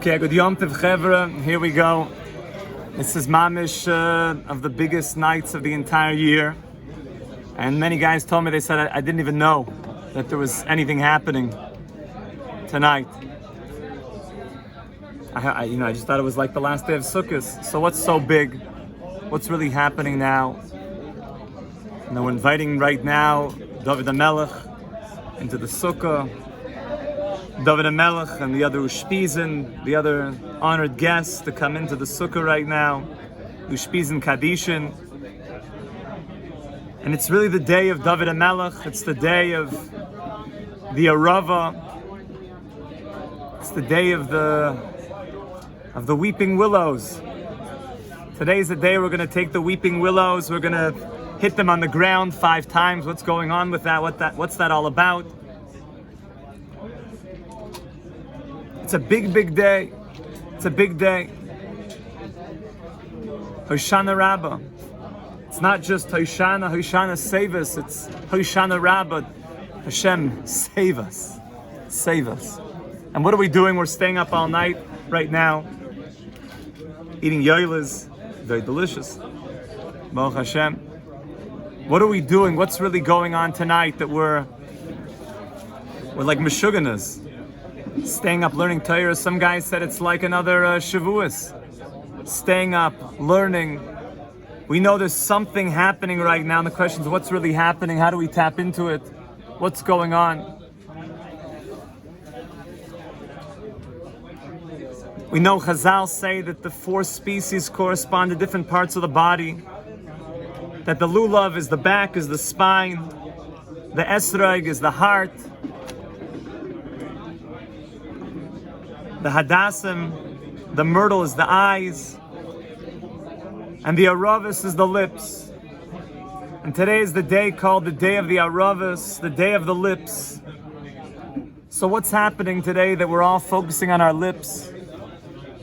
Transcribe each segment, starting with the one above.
Okay, good Yom Tov Chevra, here we go. This is mamish of the biggest nights of the entire year. And many guys told me, they said, I didn't even know that there was anything happening tonight. I just thought it was like the last day of Sukkot. So what's so big? What's really happening now? We're inviting right now David HaMelech into the Sukkah. David HaMelech and the other Ushpizin, the other honored guests to come into the Sukkah right now. Ushpizin Kadishin. And it's really the day of David HaMelech. It's the day of the Rabbah. It's the day of the weeping willows. Today's the day we're going to take the weeping willows. We're going to hit them on the ground 5 times. What's going on with that? What's that all about? It's a big, big day. It's a big day. Hoshana Rabbah. It's not just Hoshana save us. It's Hoshana Rabbah. Hashem, save us. Save us. And what are we doing? We're staying up all night right now, eating yoylas. Very delicious. Baruch Hashem. What are we doing? What's really going on tonight that we're like Meshuganas? Staying up learning Torah. Some guys said it's like another Shavuos. Staying up, learning. We know there's something happening right now. And the question is, what's really happening? How do we tap into it? What's going on? We know Chazal say that the 4 species correspond to different parts of the body. That the lulav is the back, is the spine. The esrog is the heart. The hadassim, the myrtle is the eyes. And the aravis is the lips. And today is the day called the day of the aravis, the day of the lips. So what's happening today that we're all focusing on our lips?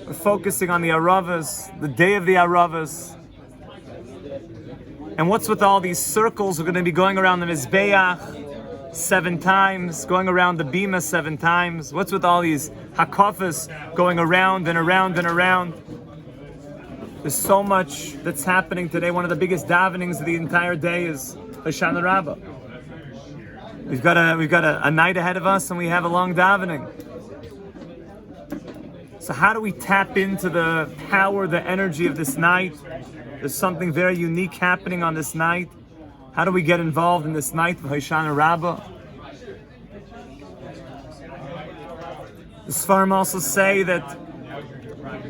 We're focusing on the aravis, the day of the aravis. And what's with all these circles? We're going to be going around the Mizbeach 7 times, going around the Bima 7 times. What's with all these hakafas going around and around and around? There's so much that's happening today. One of the biggest davenings of the entire day is Hoshana Rabbah. We've got a night ahead of us, and we have a long davening. So how do we tap into the power, the energy of this night? There's something very unique happening on this night. How do we get involved in this night of Hoshana Rabbah? The Sfarim also say that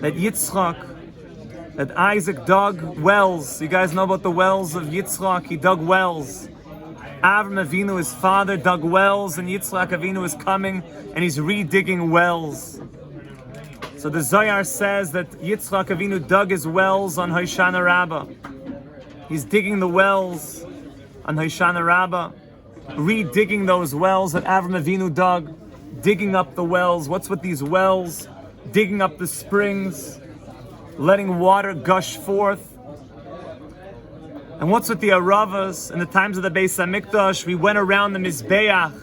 Yitzchak, that Isaac dug wells. You guys know about the wells of Yitzchak. He dug wells. Avram Avinu, his father, dug wells, and Yitzchak Avinu is coming and he's redigging wells. So the Zohar says that Yitzchak Avinu dug his wells on Hoshana Rabbah. He's digging the wells on Hoshana Rabbah, redigging those wells that Avram Avinu dug, digging up the wells. What's with these wells? Digging up the springs, letting water gush forth. And what's with the aravas? In the times of the Beis HaMikdash, we went around the Mizbeach.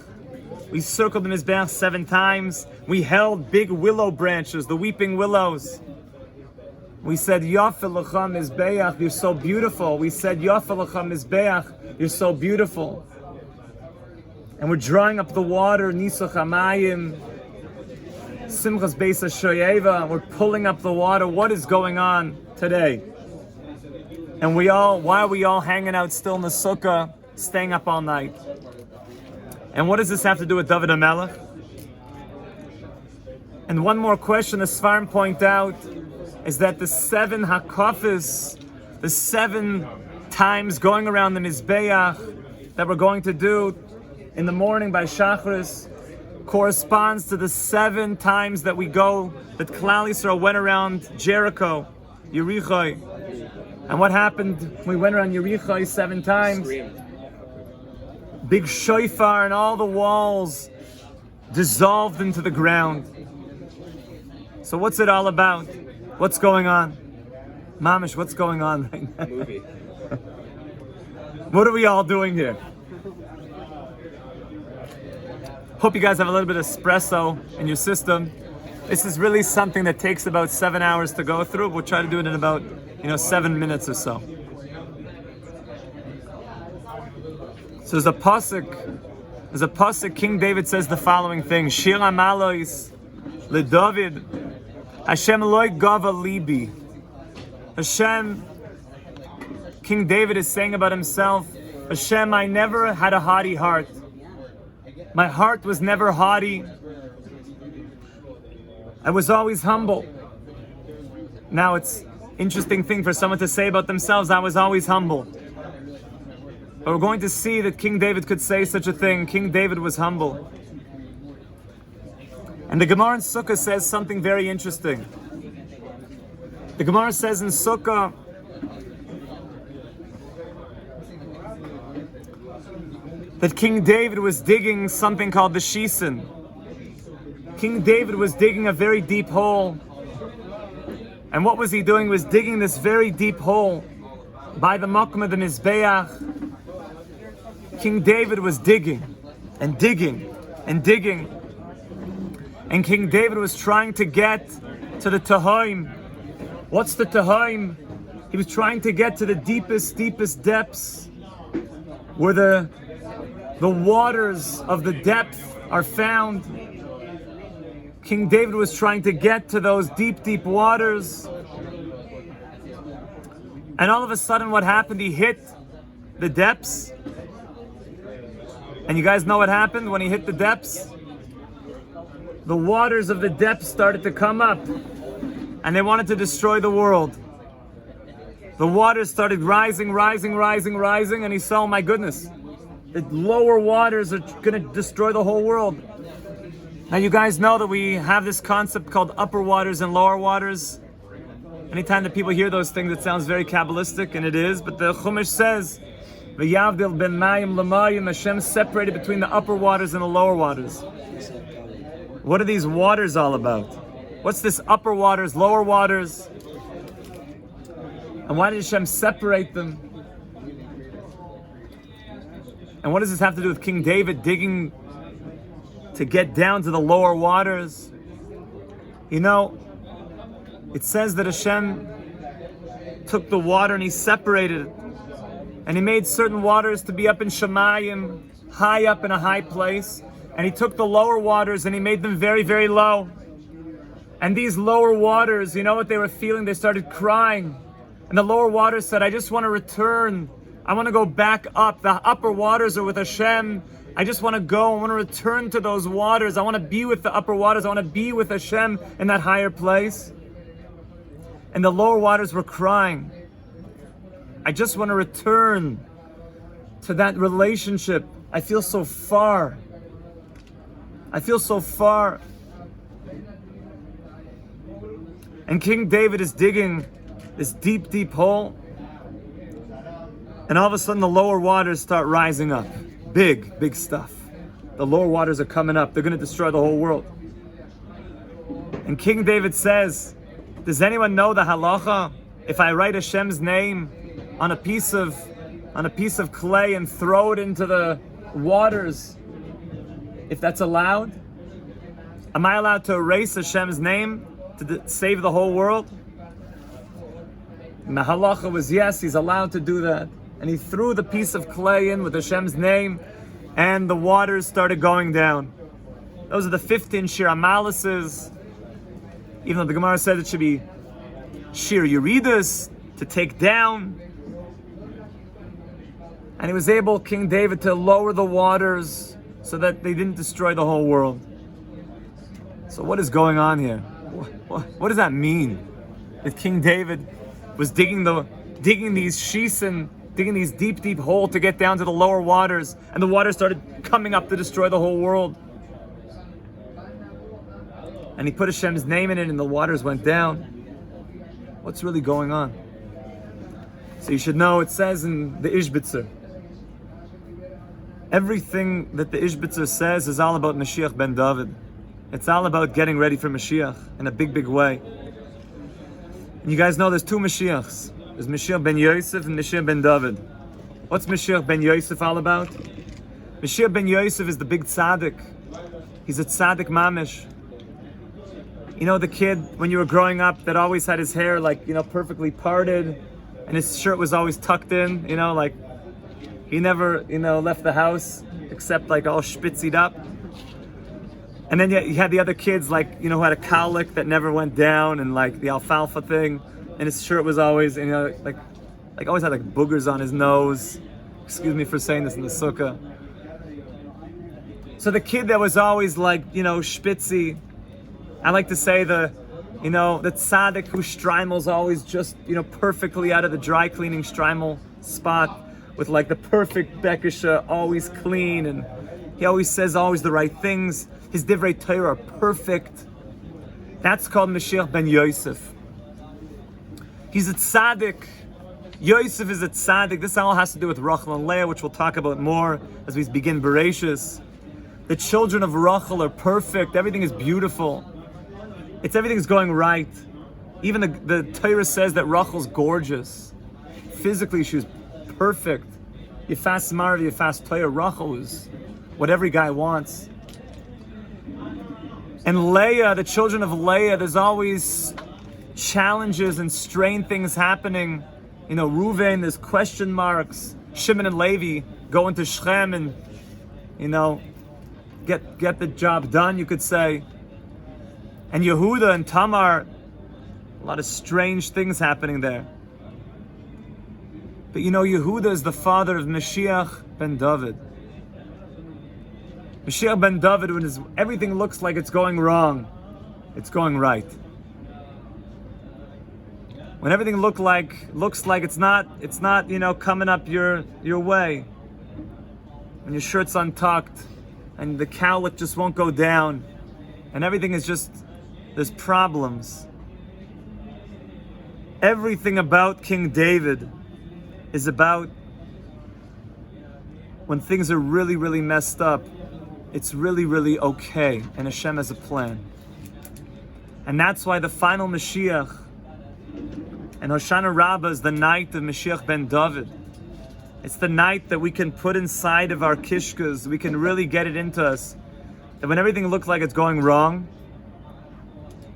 We circled the Mizbeach 7 times. We held big willow branches, the weeping willows. We said, Yafeh L'cha Mizbeach, you're so beautiful. We said, Yafeh L'cha Mizbeach, you're so beautiful. And we're drawing up the water, Nisach HaMayim, Simchas Beis HaShoyeva. We're pulling up the water. What is going on today? And why are we all hanging out still in the sukkah, staying up all night? And what does this have to do with David HaMelech? And one more question the Sfarim point out is that the 7 hakafis, the 7 times going around the Mizbeach that we're going to do in the morning by Shachris corresponds to the 7 times that that Klal Yisrael went around Jericho, Yericho. And what happened? We went around Yericho 7 times. Big shofar and all the walls dissolved into the ground. So what's it all about? What's going on? Mamish, what's going on right now? Movie. What are we all doing here? Hope you guys have a little bit of espresso in your system. This is really something that takes about 7 hours to go through. We'll try to do it in about 7 minutes or so. So there's a pasuk. King David says the following thing: Shir Amalois LeDavid, Hashem loy gava libi. Hashem, King David is saying about himself, Hashem, I never had a haughty heart. My heart was never haughty. I was always humble. Now it's interesting thing for someone to say about themselves, I was always humble. But we're going to see that King David could say such a thing. King David was humble. And the Gemara in Sukkah says something very interesting. The Gemara says in Sukkah that King David was digging something called the Shisen. King David was digging a very deep hole. And what was he doing? He was digging this very deep hole by the Makom of the Mizbeach. King David was digging and digging and digging. And King David was trying to get to the Tahaim. What's the Tahaim? He was trying to get to the deepest depths where the waters of the depth are found. King David was trying to get to those deep waters. And all of a sudden what happened? He hit the depths. And you guys know what happened when he hit the depths? The waters of the depths started to come up. And they wanted to destroy the world. The waters started rising. And he saw, oh my goodness, the lower waters are going to destroy the whole world. Now you guys know that we have this concept called upper waters and lower waters. Anytime that people hear those things, it sounds very Kabbalistic, and it is. But the Chumash says, V'yavdil ben mayim l'mayim, Hashem separated between the upper waters and the lower waters. What are these waters all about? What's this upper waters, lower waters? And why did Hashem separate them? And what does this have to do with King David digging to get down to the lower waters? You know, it says that Hashem took the water and he separated it. And he made certain waters to be up in Shemayim, high up in a high place. And he took the lower waters and he made them very low. And these lower waters, you know what they were feeling? They started crying. And the lower waters said, I just want to return. I want to go back up. The upper waters are with Hashem. I just want to go. I want to return to those waters. I want to be with the upper waters. I want to be with Hashem in that higher place. And the lower waters were crying. I just want to return to that relationship. I feel so far. I feel so far. And King David is digging this deep hole. And all of a sudden the lower waters start rising up. Big stuff. The lower waters are coming up. They're going to destroy the whole world. And King David says, does anyone know the halacha? If I write Hashem's name on a piece of clay and throw it into the waters, if that's allowed? Am I allowed to erase Hashem's name to save the whole world? And the halacha was yes, he's allowed to do that. And he threw the piece of clay in with Hashem's name, and the waters started going down. Those are the 15 Shir Amalises. Even though the Gemara said it should be Shir Yeridus, to take down. And he was able, King David, to lower the waters so that they didn't destroy the whole world. So what is going on here? What does that mean? That King David was digging these shisen, digging these deep hole to get down to the lower waters, and the water started coming up to destroy the whole world. And he put Hashem's name in it, and the waters went down. What's really going on? So you should know, it says in the Ishbitzer, everything that the Ishbitzer says is all about Mashiach ben David. It's all about getting ready for Mashiach in a big way. And you guys know there's two Mashiachs. There's Mashiach ben Yosef and Mashiach ben David. What's Mashiach ben Yosef all about? Mashiach ben Yosef is the big tzaddik. He's a tzaddik mamish. You know, the kid, when you were growing up, that always had his hair like, perfectly parted, and his shirt was always tucked in, like he never, left the house except like all spitzied up. And then you had the other kids like, who had a cowlick that never went down, and like the alfalfa thing, and his shirt was always, like always had like boogers on his nose. Excuse me for saying this in the sukkah. So the kid that was always like, spitzy, I like to say the tzaddik whose streimel's always just, perfectly out of the dry cleaning streimel spot, with like the perfect bekisha, always clean, and he always says always the right things. His divrei Torah are perfect. That's called Mashiach ben Yosef. He's a tzaddik. Yosef is a tzaddik. This all has to do with Rachel and Leah, which we'll talk about more as we begin Bereshis. The children of Rachel are perfect. Everything is beautiful. Everything's going right. Even the Torah says that Rachel's gorgeous. Physically, she was perfect. Yefas Marav, Yefas Torah. Rachel is what every guy wants. And Leah, the children of Leah, there's always challenges and strange things happening. Reuven, there's question marks. Shimon and Levi go into Shechem and, get the job done, you could say. And Yehuda and Tamar, a lot of strange things happening there. But Yehuda is the father of Mashiach ben David. Mashiach ben David, when everything looks like it's going wrong, it's going right. When everything looks like it's not, coming up your way. When your shirt's untucked and the cowlick just won't go down, and everything is just, there's problems. Everything about King David is about when things are really, really messed up, it's really, really okay, and Hashem has a plan. And that's why the final Mashiach and Hoshana Rabbah is the night of Mashiach ben David. It's the night that we can put inside of our kishkas, we can really get it into us, that when everything looks like it's going wrong,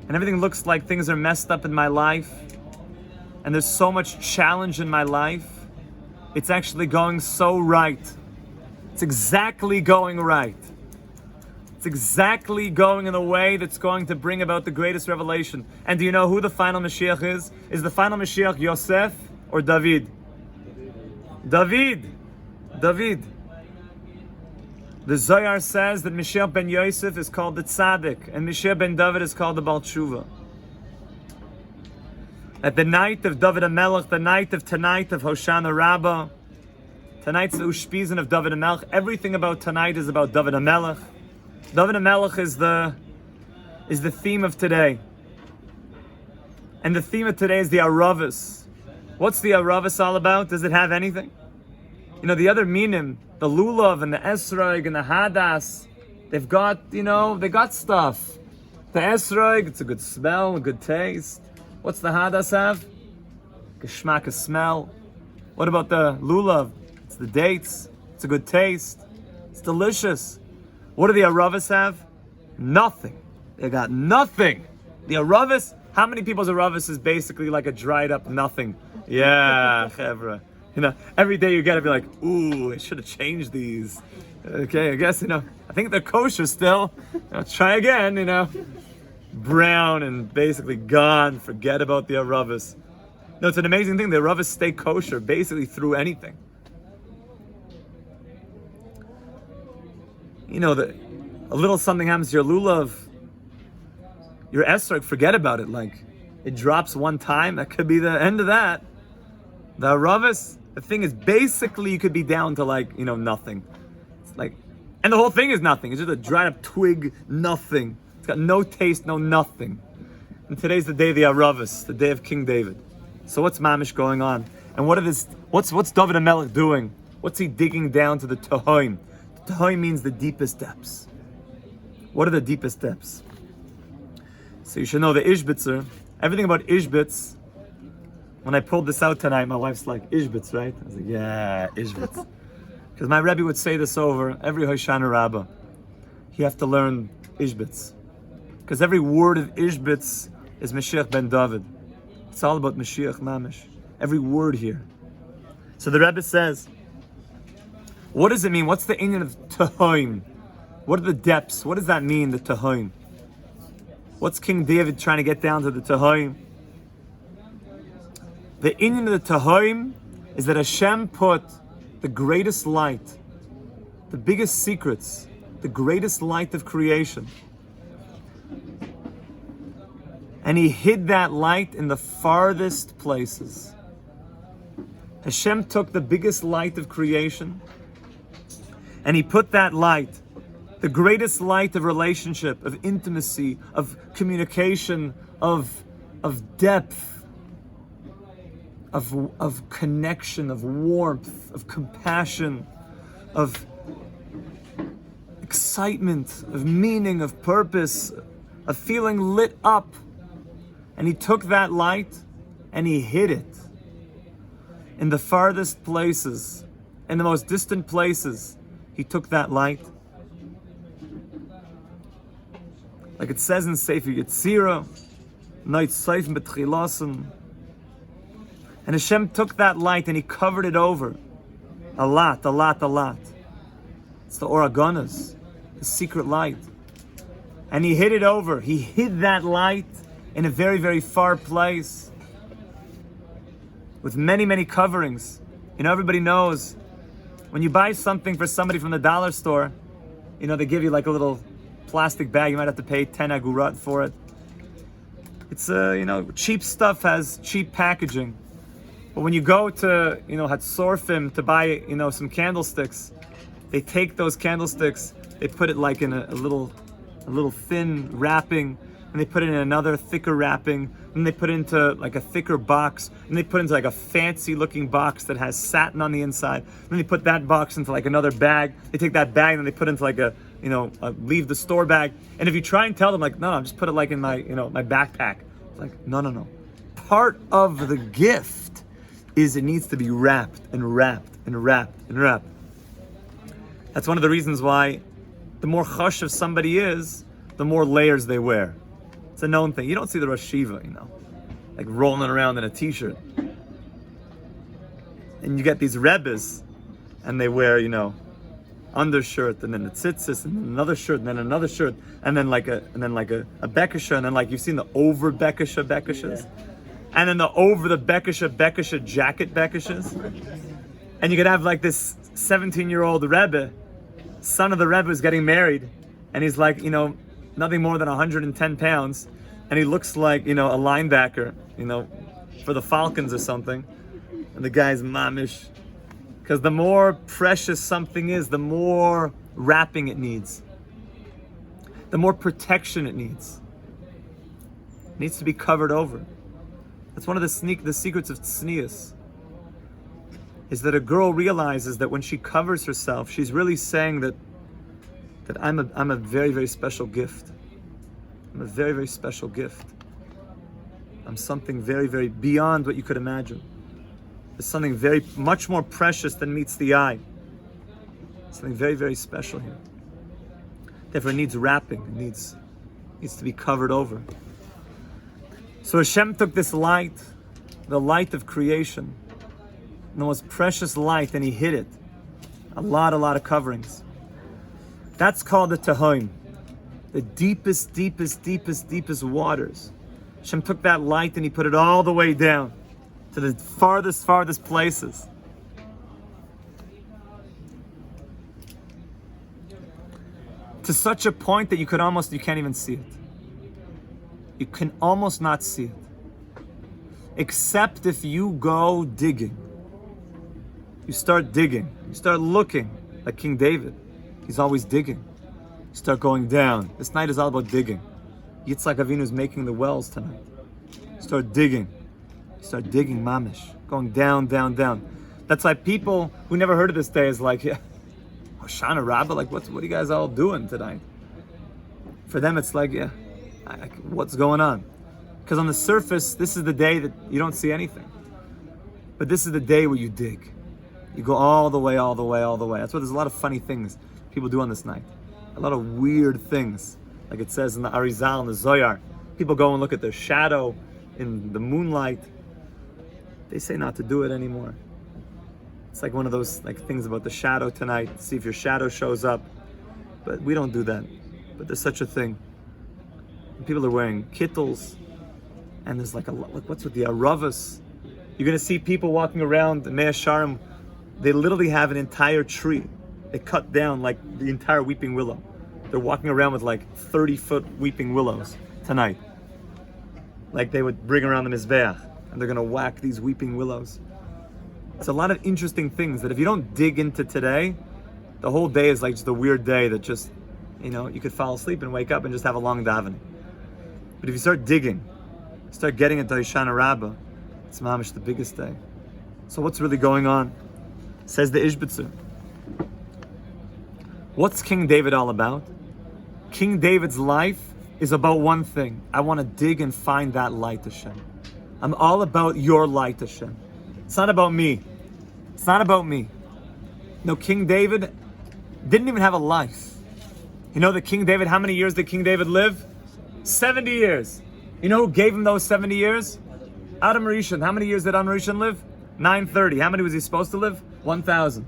and everything looks like things are messed up in my life, and there's so much challenge in my life, it's actually going so right. It's exactly going right. It's exactly going in a way that's going to bring about the greatest revelation. And do you know who the final Mashiach is? Is the final Mashiach Yosef or David? David. The Zohar says that Mashiach ben Yosef is called the Tzaddik, and Mashiach ben David is called the Baal Tshuva. At the night of David HaMelech, the night of tonight of Hoshana Rabbah, tonight's the Ushpizin of David HaMelech. Everything about tonight is about David HaMelech. David HaMelech is the theme of today. And the theme of today is the Aravos. What's the Aravos all about? Does it have anything? The other minim, the lulav and the esrog and the hadas, they got stuff. The esrog, it's a good smell, a good taste. What's the hadas have? Geschmack, a smell. What about the lulav? It's the dates. It's a good taste. It's delicious. What do the aravos have? Nothing. They got nothing. The aravos, how many people's aravos is basically like a dried up nothing? Yeah, chevra. Every day you gotta be like, ooh, I should have changed these. Okay, I guess, I think they're kosher still. Let's try again, Brown and basically gone. Forget about the aravos. No, it's an amazing thing. The aravos stay kosher basically through anything. A little something happens to your lulav, your esrog, forget about it. Like, it drops one time, that could be the end of that. The aravos, the thing is basically you could be down to nothing. It's like, and the whole thing is nothing. It's just a dried up twig, nothing. It's got no taste, no nothing. And today's the day of the aravos, the day of King David. So what's mamish going on? And what's David HaMelech doing? What's he digging down to the Tohoim? Tohoim means the deepest depths. What are the deepest depths? So you should know the Ishbitzer. Everything about Ishbitz. When I pulled this out tonight, my wife's like, Ishbitz, right? I was like, yeah, Ishbitz. Because my Rebbe would say this over every Hoshana Rabbah. You have to learn Ishbitz. Because every word of Ishbitz is Mashiach ben David. It's all about Mashiach Mamish. Every word here. So the Rebbe says, what does it mean? What's the inyan of Tehoim? What are the depths? What does that mean, the Tehoim? What's King David trying to get down to the Tehoim? The inyan of the Tehoim is that Hashem put the greatest light, the biggest secrets, the greatest light of creation, and He hid that light in the farthest places. Hashem took the biggest light of creation and He put that light, the greatest light of relationship, of intimacy, of communication, of depth, of connection, of warmth, of compassion, of excitement, of meaning, of purpose, of feeling lit up. And He took that light and He hid it in the farthest places, in the most distant places. He took that light. Like it says in Sefer Yetzirah, Night Seif Betchilasim. And Hashem took that light and He covered it over. A lot. It's the Oragonas, the secret light. And He hid it over. He hid that light in a very, very far place with many, many coverings. You know, everybody knows when you buy something for somebody from the dollar store, you know, they give you like a little plastic bag. You might have to pay 10 agurat for it. It's, you know, cheap stuff has cheap packaging. But when you go to, you know, Hatzorfim to buy, you know, some candlesticks, they take those candlesticks, they put it like in a little thin wrapping, and they put it in another thicker wrapping, and they put it into like a thicker box, and they put it into like a fancy looking box that has satin on the inside. Then they put that box into like another bag. They take that bag and they put it into like a, you know, a leave the store bag. And if you try and tell them like, no, just put it like in my, you know, my backpack. It's like, no. Part of the gift is it needs to be wrapped and wrapped and wrapped and wrapped. That's one of the reasons why the more chashuv somebody is, the more layers they wear. It's a known thing. You don't see the Rosh Shiva, you know, like rolling around in a t-shirt. And you get these Rebbes, and they wear, you know, undershirt, and then a tzitzis, and then another shirt, and then another shirt, and then like a bekisha, and then like you've seen the over bekishas, and then the over the bekisha jacket bekishas. And you could have like this 17-year-old Rebbe, son of the Rebbe, who's getting married, and he's like, you know, nothing more than 110 pounds, and he looks like, you know, a linebacker, you know, for the Falcons or something. And the guy's mamish. Because the more precious something is, the more wrapping it needs. The more protection it needs. It needs to be covered over. That's one of the secrets of tznius, is that a girl realizes that when she covers herself, she's really saying that I'm a very, very special gift. I'm a very, very special gift. I'm something very, very beyond what you could imagine. There's something very, much more precious than meets the eye. Something very, very special here. Therefore, it needs wrapping. It needs to be covered over. So Hashem took this light, the light of creation, the most precious light, and He hid it. A lot of coverings. That's called the Tehoim, the deepest waters. Hashem took that light and He put it all the way down to the farthest places. To such a point that you can't even see it. You can almost not see it. Except if you go digging. You start digging. You start looking like King David. He's always digging. You start going down. This night is all about digging. Yitzhak Avinu is making the wells tonight. You start digging. You start digging, mamish. Going down. That's why people who never heard of this day is like, yeah, Hoshana, Rabbah, like what are you guys all doing tonight? For them it's like, yeah, what's going on? Because on the surface, this is the day that you don't see anything. But this is the day where you dig. You go all the way. That's why there's a lot of funny things people do on this night. A lot of weird things. like it says in the Arizal and the Zoyar. People go and look at their shadow in the moonlight. They say not to do it anymore. It's like one of those like things about the shadow tonight. See if your shadow shows up. But we don't do that. But there's such a thing. People are wearing kittles, and there's like what's with the aravas? You're gonna see people walking around the Mea Sharim. They literally have an entire tree. They cut down like the entire weeping willow. They're walking around with like 30-foot weeping willows tonight. Like they would bring around the Mizbeach, and they're gonna whack these weeping willows. It's a lot of interesting things that if you don't dig into today, the whole day is like just a weird day that just, you could fall asleep and wake up and just have a long davening. But if you start digging, start getting into Hoshana Rabbah, it's mamish the biggest day. So what's really going on? Says the Ishbitzer. What's King David all about? King David's life is about one thing. I want to dig and find that light, Hashem. I'm all about your light, Hashem. It's not about me. It's not about me. No, King David didn't even have a life. You know that King David, how many years did King David live? 70 years. You know who gave him those 70 years? Adam Rishon. How many years did Adam Rishon live? 930. How many was he supposed to live? 1,000.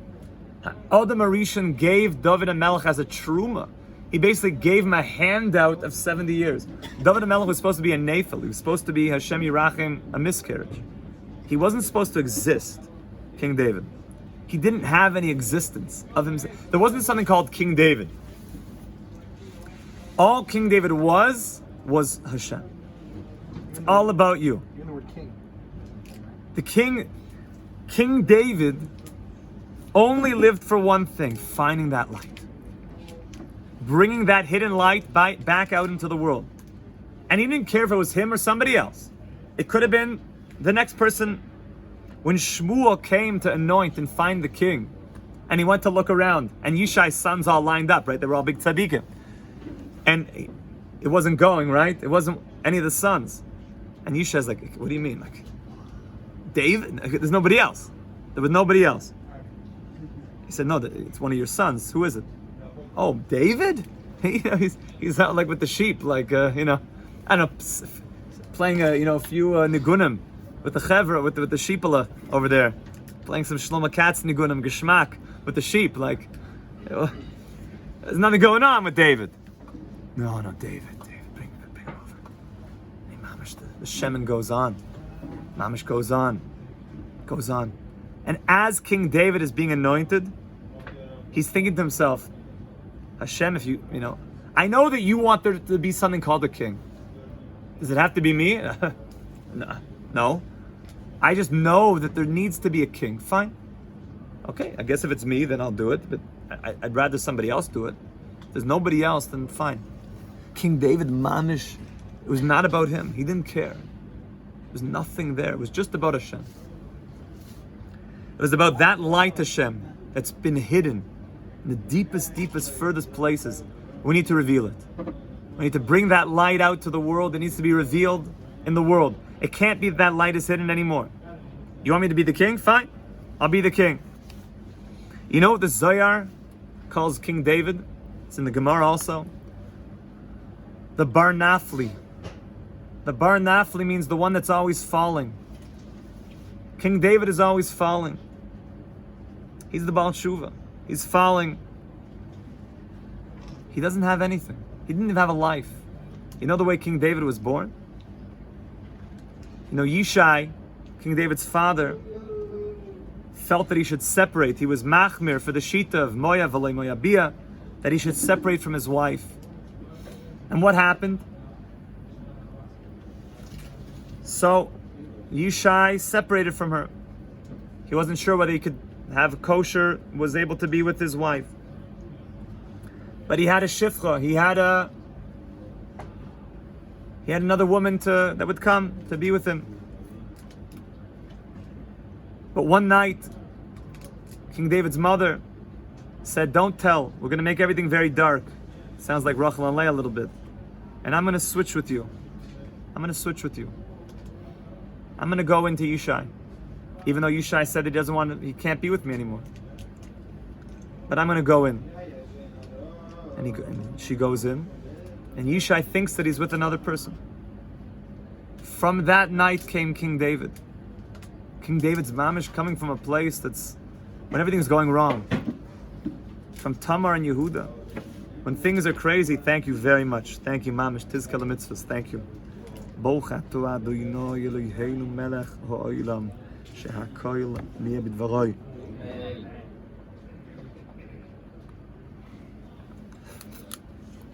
Adam Rishon gave David HaMelech as a truma. He basically gave him a handout of 70 years. David HaMelech was supposed to be a Nephil. He was supposed to be Hashem Yirachim, a miscarriage. He wasn't supposed to exist, King David. He didn't have any existence of himself. There wasn't something called King David. All King David was Hashem. It's all about you. You know what king? The King David only lived for one thing, finding that light. Bringing that hidden light back out into the world. And he didn't care if it was him or somebody else. It could have been the next person. When Shmuel came to anoint and find the king, and he went to look around, and Yishai's sons all lined up, right? They were all big tzaddikim. And it wasn't going, right? It wasn't any of the sons. And Yishai's like, what do you mean? Like, David? There's nobody else. There was nobody else. He said, no, it's one of your sons. Who is it? Oh, David? He's out like with the sheep, like, I don't know, playing a few nigunim with the chevra, with the sheepala over there, playing some Shlomo Katz nigunim geschmack with the sheep, like, there's nothing going on with David. No, David, bring him over. Hey, mamish, the shemen goes on. Mamish goes on. And as King David is being anointed, he's thinking to himself, Hashem, if I know that you want there to be something called a king. Does it have to be me? No. I just know that there needs to be a king. Fine. Okay, I guess if it's me, then I'll do it. But I'd rather somebody else do it. If there's nobody else, then fine. King David, mamish, it was not about him. He didn't care. There was nothing there. It was just about Hashem. It was about that light Hashem that's been hidden in the deepest, furthest places. We need to reveal it. We need to bring that light out to the world. It needs to be revealed in the world. It can't be that light is hidden anymore. You want me to be the king? Fine. I'll be the king. You know what the Zohar calls King David? It's in the Gemara also. The Bar Nafli. The Bar Nafli means the one that's always falling. King David is always falling. He's the Baal Tshuva. He's falling. He doesn't have anything. He didn't even have a life. You know the way King David was born? Yishai, King David's father, felt that he should separate. He was machmir for the shita of Moya v'lei Moyabia, that he should separate from his wife. And what happened? So Yishai separated from her. He wasn't sure whether he could have kosher, was able to be with his wife. But he had a shifcha. He had another woman that would come to be with him. But one night, King David's mother said, don't tell. We're going to make everything very dark. Sounds like Rachel and Leah a little bit. And I'm going to switch with you. I'm going to go into Yishai. Even though Yishai said he can't be with me anymore. But I'm going to go in. And she goes in. And Yishai thinks that he's with another person. From that night came King David. King David's mamish coming from a place that's when everything's going wrong. From Tamar and Yehuda. When things are crazy, thank you very much. Thank you, mamish. Tizka l'mitzvahs. Thank you. Baruch atah Adonai Eloheinu melech ha'olam shehakoil niyeh b'dvaroi.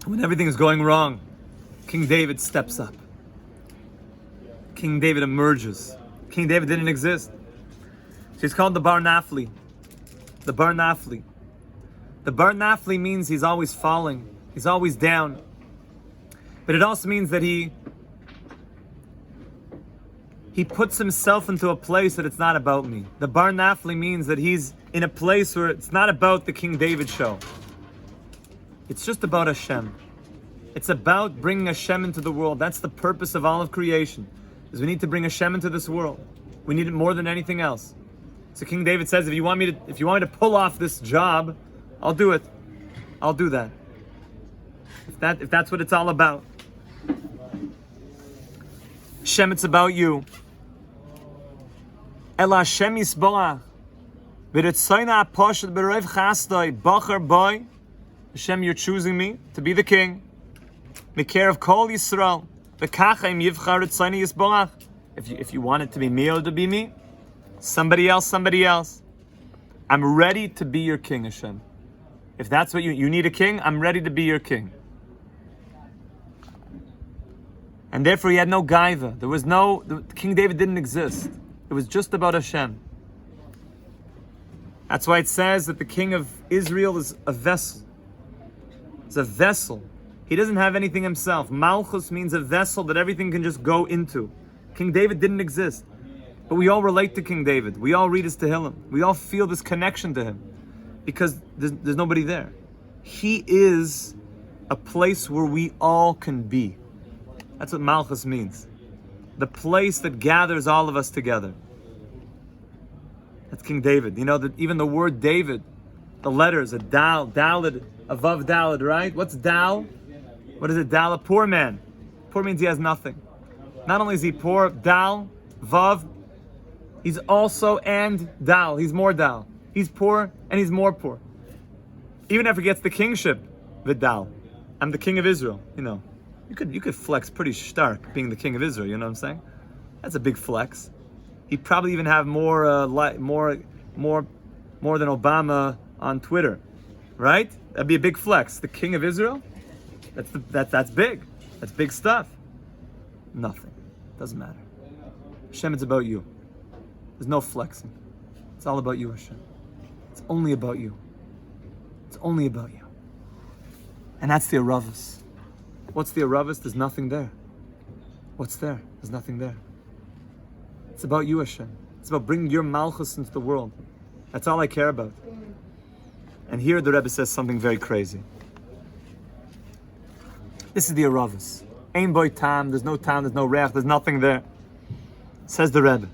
When everything is going wrong, King David steps up. King David emerges. King David didn't exist. So he's called the Bar Nafli. The Bar Nafli. The Bar Nafli means he's always falling. He's always down. But it also means that he puts himself into a place that it's not about me. The Bar Nafli means that he's in a place where it's not about the King David show. It's just about Hashem. It's about bringing Hashem into the world. That's the purpose of all of creation. Is we need to bring Hashem into this world. We need it more than anything else. So King David says, if you want me to pull off this job, I'll do it. I'll do that. If that's what it's all about. Hashem, it's about you. El Hashem Yisborach. V'retzoyna ha'poshet b'roiv chasdoi bachar boi. Hashem, you're choosing me to be the king. Mikar of Kol Yisrael. V'kachayim yivchar retzoyna Yisborach. If you want it to be me or to be me, somebody else. I'm ready to be your king, Hashem. If that's what you need a king, I'm ready to be your king. And therefore he had no gaiva. King David didn't exist. It was just about Hashem. That's why it says that the king of Israel is a vessel. It's a vessel. He doesn't have anything himself. Malchus means a vessel that everything can just go into. King David didn't exist. But we all relate to King David. We all read his Tehillim. We all feel this connection to him. Because there's nobody there. He is a place where we all can be. That's what Malchus means. The place that gathers all of us together. That's King David. You know that even the word David, the letters, a dal, dalid, above dalid, right? What's dal? What is it? Dal, a poor man. Poor means he has nothing. Not only is he poor, dal, vav, he's also and dal. He's more dal. He's poor and he's more poor. Even if he gets the kingship, vidal. I'm the king of Israel. You know, you could flex pretty stark being the king of Israel. You know what I'm saying? That's a big flex. He'd probably even have more than Obama on Twitter, right? That'd be a big flex. The king of Israel. That's big. That's big stuff. Nothing. Doesn't matter. Hashem, it's about you. There's no flexing. It's all about you, Hashem. It's only about you. It's only about you. And that's the Aravas. What's the Aravas? There's nothing there. What's there? There's nothing there. It's about you, Hashem. It's about bringing your Malchus into the world. That's all I care about. And here the Rebbe says something very crazy. This is the Aravas. Ein boy tam, there's no tam, there's no reach, there's nothing there. Says the Rebbe.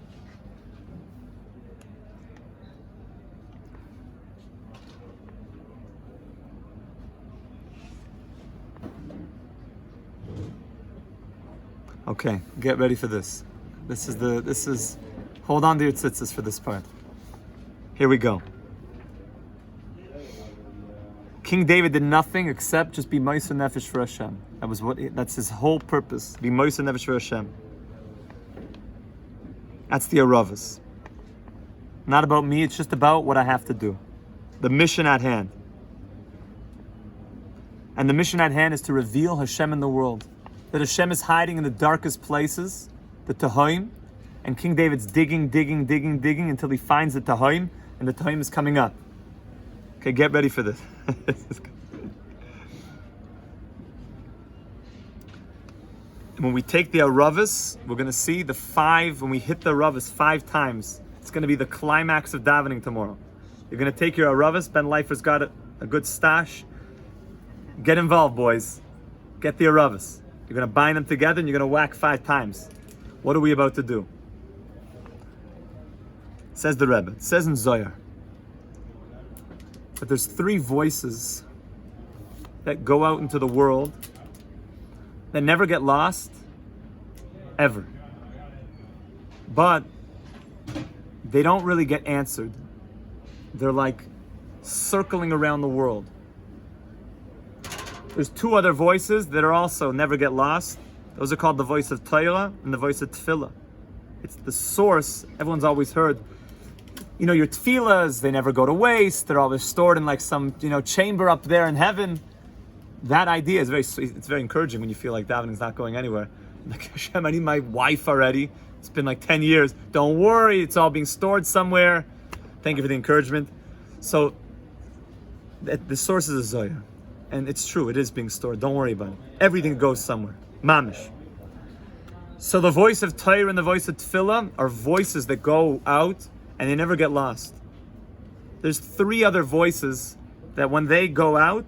Okay, get ready for this. Hold on to your tzitzis for this part. Here we go. King David did nothing except just be Moshe Nefesh for Hashem. That's his whole purpose. Be Moshe Nefesh for Hashem. That's the Aravas. Not about me, it's just about what I have to do. The mission at hand. And the mission at hand is to reveal Hashem in the world. That Hashem is hiding in the darkest places, the Tahoim, and King David's digging until he finds the Tahoim, and the Tahoim is coming up. Okay, get ready for this. And when we take the Aravas, we're going to see when we hit the Aravas 5 times, it's going to be the climax of davening tomorrow. You're going to take your Aravas, Ben Leifer's got a good stash. Get involved, boys. Get the Aravas. You're going to bind them together and you're going to whack 5 times. What are we about to do? Says the Rebbe. It says in Zohar. But there's 3 voices that go out into the world that never get lost, ever. But they don't really get answered. They're like circling around the world. There's two other voices that are also never get lost. Those are called the voice of Torah and the voice of Tefillah. It's the source. Everyone's always heard, your tefillahs, they never go to waste. They're always stored in like some, chamber up there in heaven. That idea is it's very encouraging when you feel like davening's not going anywhere. Like, Hashem, I need my wife already. It's been like 10 years. Don't worry, it's all being stored somewhere. Thank you for the encouragement. So, the source is a Zohar. And it's true, it is being stored. Don't worry about it. Everything goes somewhere. Mamish. So the voice of Torah and the voice of Tefillah are voices that go out and they never get lost. There's three other voices that when they go out,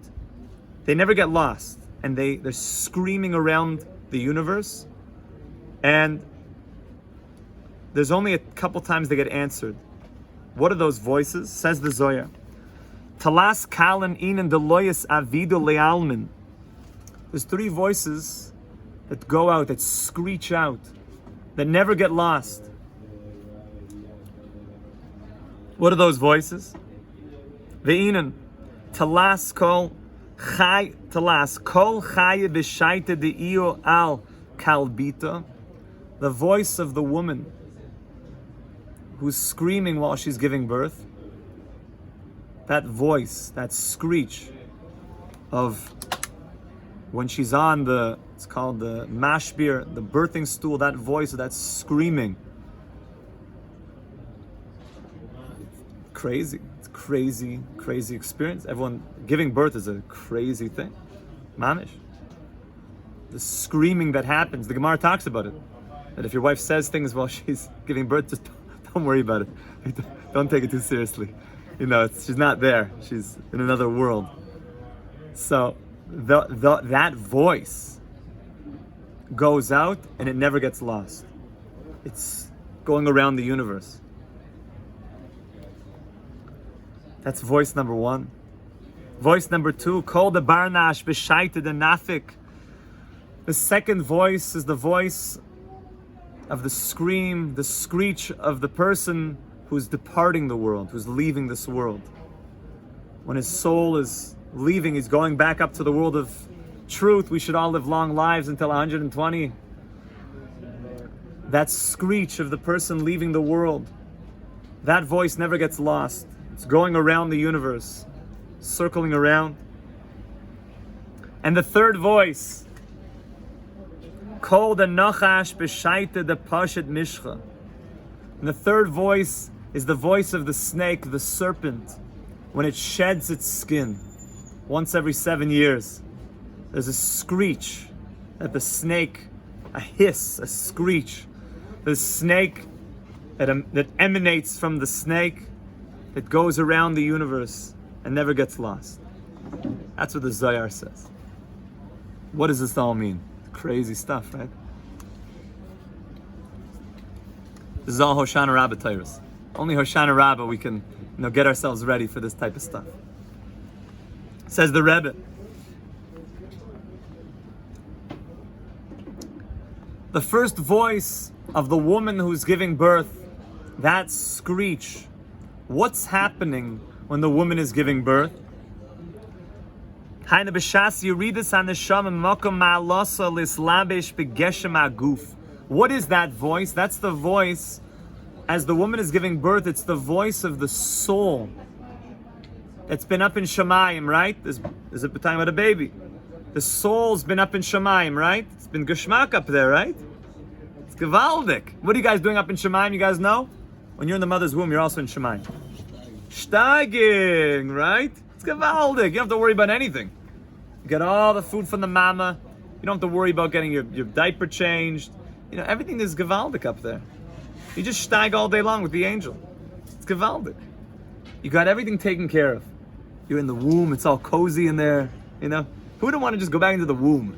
they never get lost. And they're screaming around the universe. And there's only a couple times they get answered. What are those voices? Says the Zohar. Talas kalan inen deloyes avidu lealmin. There's three voices that go out, that screech out, that never get lost. What are those voices? Ve'inen talas kol chay b'shaita de'io al kalbita. The voice of the woman who's screaming while she's giving birth. That voice, that screech of when she's on it's called the mashbir, the birthing stool, that voice, that screaming. Crazy. It's crazy, crazy experience. Everyone, giving birth is a crazy thing. Mamish. The screaming that happens, the Gemara talks about it. That if your wife says things while she's giving birth, just don't worry about it. Don't take it too seriously. She's not there. She's in another world. So that voice goes out and it never gets lost. It's going around the universe. That's voice number one. Voice number two, Kol the Barnash B'Shaita the Nafik. The second voice is the voice of the scream, the screech of the person who's departing the world, who's leaving this world. When his soul is leaving, he's going back up to the world of truth. We should all live long lives until 120. That screech of the person leaving the world, that voice never gets lost. It's going around the universe, circling around. And the third voice, Kol the Nachash B'Shaita the Pashat Mishcha. And the third voice is the voice of the snake, the serpent, when it sheds its skin once every 7 years. There's a screech that the snake, a hiss, a screech. The snake that emanates from the snake, that goes around the universe and never gets lost. That's what the Zohar says. What does this all mean? Crazy stuff, right? This is all Hoshana Rabbah Torahs. Only Hoshana Rabbah we can, get ourselves ready for this type of stuff. Says the Rebbe. The first voice of the woman who's giving birth, that screech. What's happening when the woman is giving birth? You read this on the Shaman Makom Ma'alasa Lislabesh Begeshem Aguf. What is that voice? That's the voice, as the woman is giving birth, it's the voice of the soul that's been up in Shemayim, right? There's a time about a baby. The soul's been up in Shemayim, right? It's been Geshmak up there, right? It's Gevaldik. What are you guys doing up in Shemayim? You guys know? When you're in the mother's womb, you're also in Shemayim. Steiging, right? It's Gevaldik. You don't have to worry about anything. You get all the food from the mama. You don't have to worry about getting your diaper changed. Everything is Gevaldik up there. You just steig all day long with the angel. It's Gevaldik. You got everything taken care of. You're in the womb. It's all cozy in there. Who wouldn't want to just go back into the womb?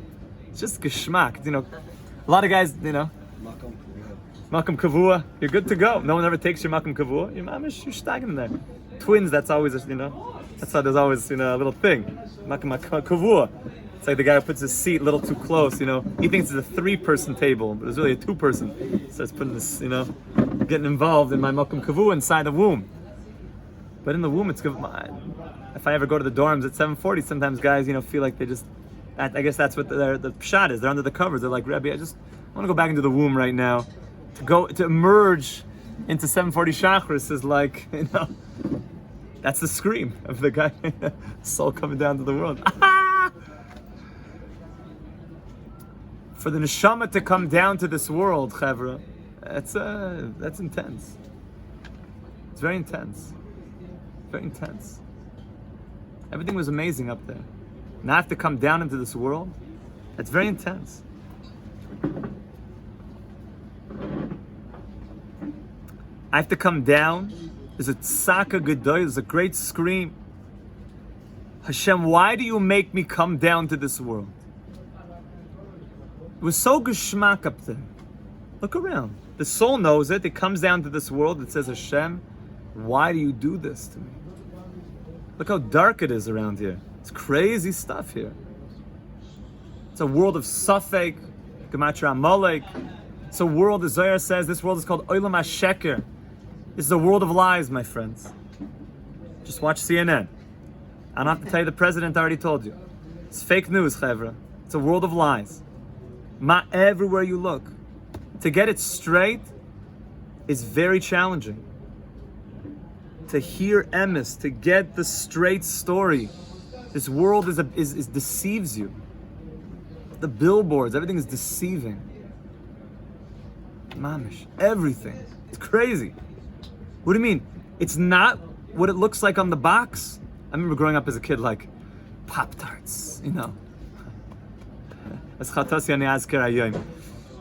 It's just Geschmack. A lot of guys, Makam Kavua, you're good to go. No one ever takes your Makam Kavua. Your mamish, you're staggering in there. Twins, that's always, that's how there's always, a little thing. Makam Kavua. It's like the guy who puts his seat a little too close, you know. He thinks it's a 3-person table, but it's really a 2-person. Starts putting this, you know, getting involved in my Makom Kavu inside the womb. But in the womb, it's good. If I ever go to the dorms at 7:40, sometimes guys, you know, feel like they just, I guess that's what the shot is. They're under the covers. They're like, Rebbe, I want to go back into the womb right now. To emerge into 7:40 chakras is like, you know, that's the scream of the guy, soul coming down to the world. For the neshama to come down to this world, chevra, that's intense. It's very intense. Very intense. Everything was amazing up there. Now I have to come down into this world. It's very intense. I have to come down. There's a tzaka gedoy. There's a great scream. Hashem, why do you make me come down to this world? It was so geschmack up there. Look around. The soul knows it. It comes down to this world. It says, Hashem, why do you do this to me? Look how dark it is around here. It's crazy stuff here. It's a world of Safek, Gematria Amalek. It's a world, the Zohar says, this world is called Olam HaSheker. This is a world of lies, my friends. Just watch CNN. I don't have to tell you, the president already told you. It's fake news, chevra. It's a world of lies. Everywhere you look. To get it straight is very challenging. To hear emes, to get the straight story. This world is deceives you. The billboards, everything is deceiving. Mamish, everything. It's crazy. What do you mean? It's not what it looks like on the box? I remember growing up as a kid, like Pop-Tarts, you know. You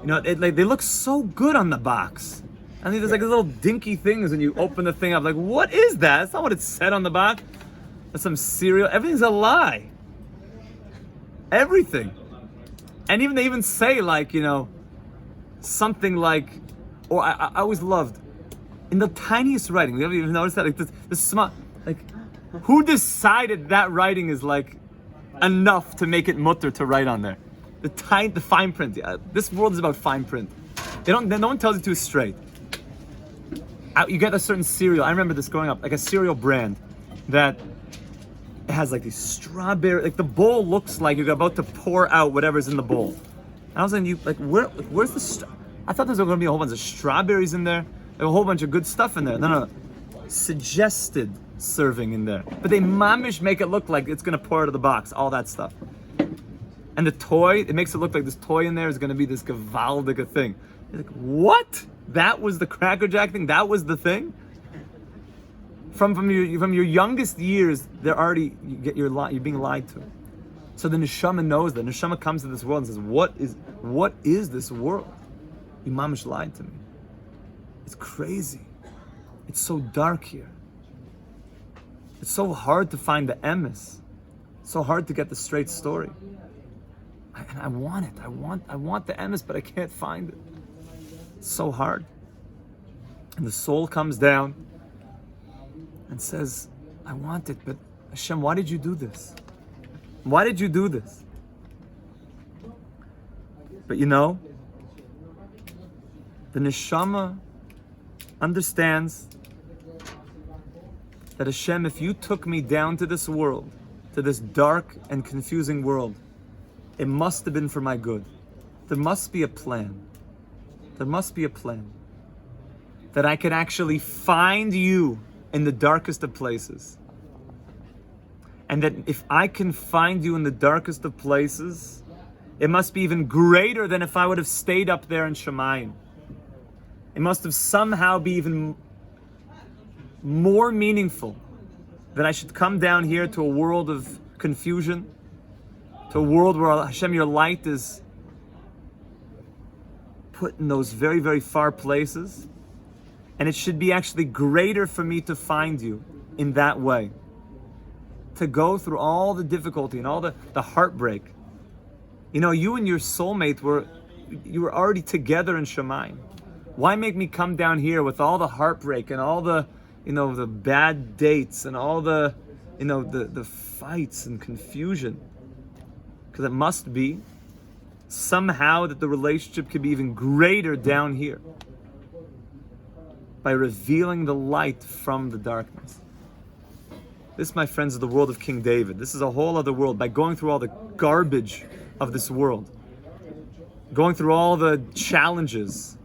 know, they look so good on the box. I think there's like little dinky things when you open the thing up. Like, what is that? That's not what it said on the box. That's some cereal. Everything's a lie. Everything. And even they even say, like, you know, something like, or I always loved, in the tiniest writing, you ever even notice that? Like the small, like, who decided that writing is like enough to make it mutter to write on there? The fine print. Yeah, this world is about fine print. No one tells you to straight. You get a certain cereal. I remember this growing up, like a cereal brand that has like these strawberry, like the bowl looks like you're about to pour out whatever's in the bowl. And I was like, where's the? I thought there was going to be a whole bunch of strawberries in there, like a whole bunch of good stuff in there. No. Suggested serving in there, but they mamish make it look like it's going to pour out of the box, all that stuff. And the toy, it makes it look like this toy in there is going to be this gewaldige thing. You're like, what? That was the Cracker Jack thing? That was the thing? From your youngest years, you're being lied to. So the neshama knows that. Neshama comes to this world and says, what is this world? You mamish lied to me. It's crazy. It's so dark here. It's so hard to find the emes. It's so hard to get the straight story. And I want it. I want the emes, but I can't find it. It's so hard. And the soul comes down and says, I want it, but Hashem, why did you do this? Why did you do this? But you know, the neshama understands that Hashem, if you took me down to this world, to this dark and confusing world, it must have been for my good. There must be a plan. There must be a plan. That I could actually find you in the darkest of places. And that if I can find you in the darkest of places, it must be even greater than if I would have stayed up there in Shemayim. It must have somehow be even more meaningful that I should come down here to a world of confusion, to a world where Hashem, your light is put in those very, very far places. And it should be actually greater for me to find you in that way. To go through all the difficulty and all the heartbreak. You know, you and your soulmate were already together in Shemayim. Why make me come down here with all the heartbreak and all the, you know, the bad dates and all the, you know, the fights and confusion? Because it must be somehow that the relationship could be even greater down here by revealing the light from the darkness. This, my friends, is the world of King David. This is a whole other world. By going through all the garbage of this world, going through all the challenges,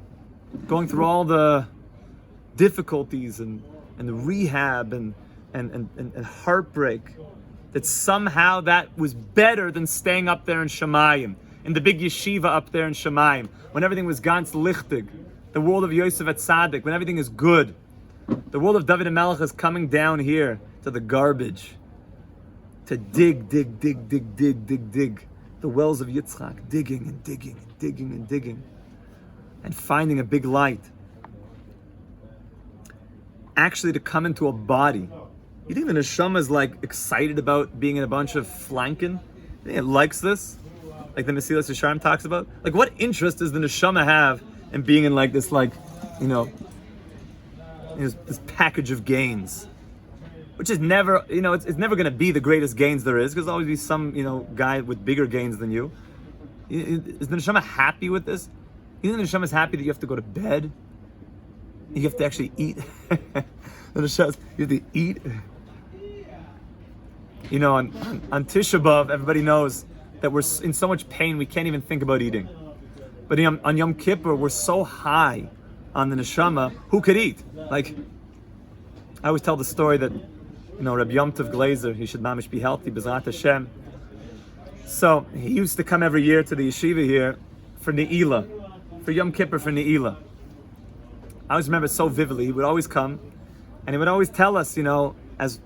going through all the difficulties and the rehab and heartbreak, that somehow that was better than staying up there in Shemayim, in the big yeshiva up there in Shemayim, when everything was ganz lichtig, the world of Yosef at Tzaddik, when everything is good. The world of David and Melech is coming down here to the garbage, to dig the wells of Yitzchak, digging and digging and digging and digging, and finding a big light. Actually, to come into a body. You think the neshama is like excited about being in a bunch of flanken? You think it likes this? Like the Messianic Ushering talks about? Like, what interest does the neshama have in being in like this, like, this package of gains? Which is never, it's never going to be the greatest gains there is, because there'll always be some, guy with bigger gains than you. Is the neshama happy with this? You think the neshama is happy that you have to go to bed? You have to actually eat? You have to eat? On Tisha B'Av, everybody knows that we're in so much pain we can't even think about eating. But on Yom Kippur, we're so high on the neshama, who could eat? Like, I always tell the story that, Rabbi Yom Tov Glazer, he should mamish be healthy, B'ezrat Hashem. So, he used to come every year to the yeshiva here for Ne'ilah, for Yom Kippur for Ne'ilah. I always remember so vividly. He would always come, and he would always tell us, as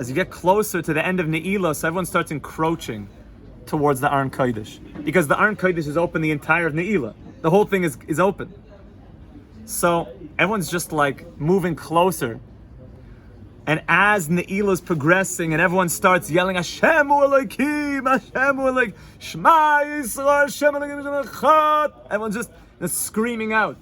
you get closer to the end of Ne'ilah, so everyone starts encroaching towards the Aron Kodesh, because the Aron Kodesh is open the entire of Ne'ilah. The whole thing is open. So everyone's just like moving closer. And as Ne'ilah is progressing and everyone starts yelling, Hashem Elokim, Hashem Elokim, Shema Yisrael, Hashem Elokim, Echad. Everyone's just screaming out.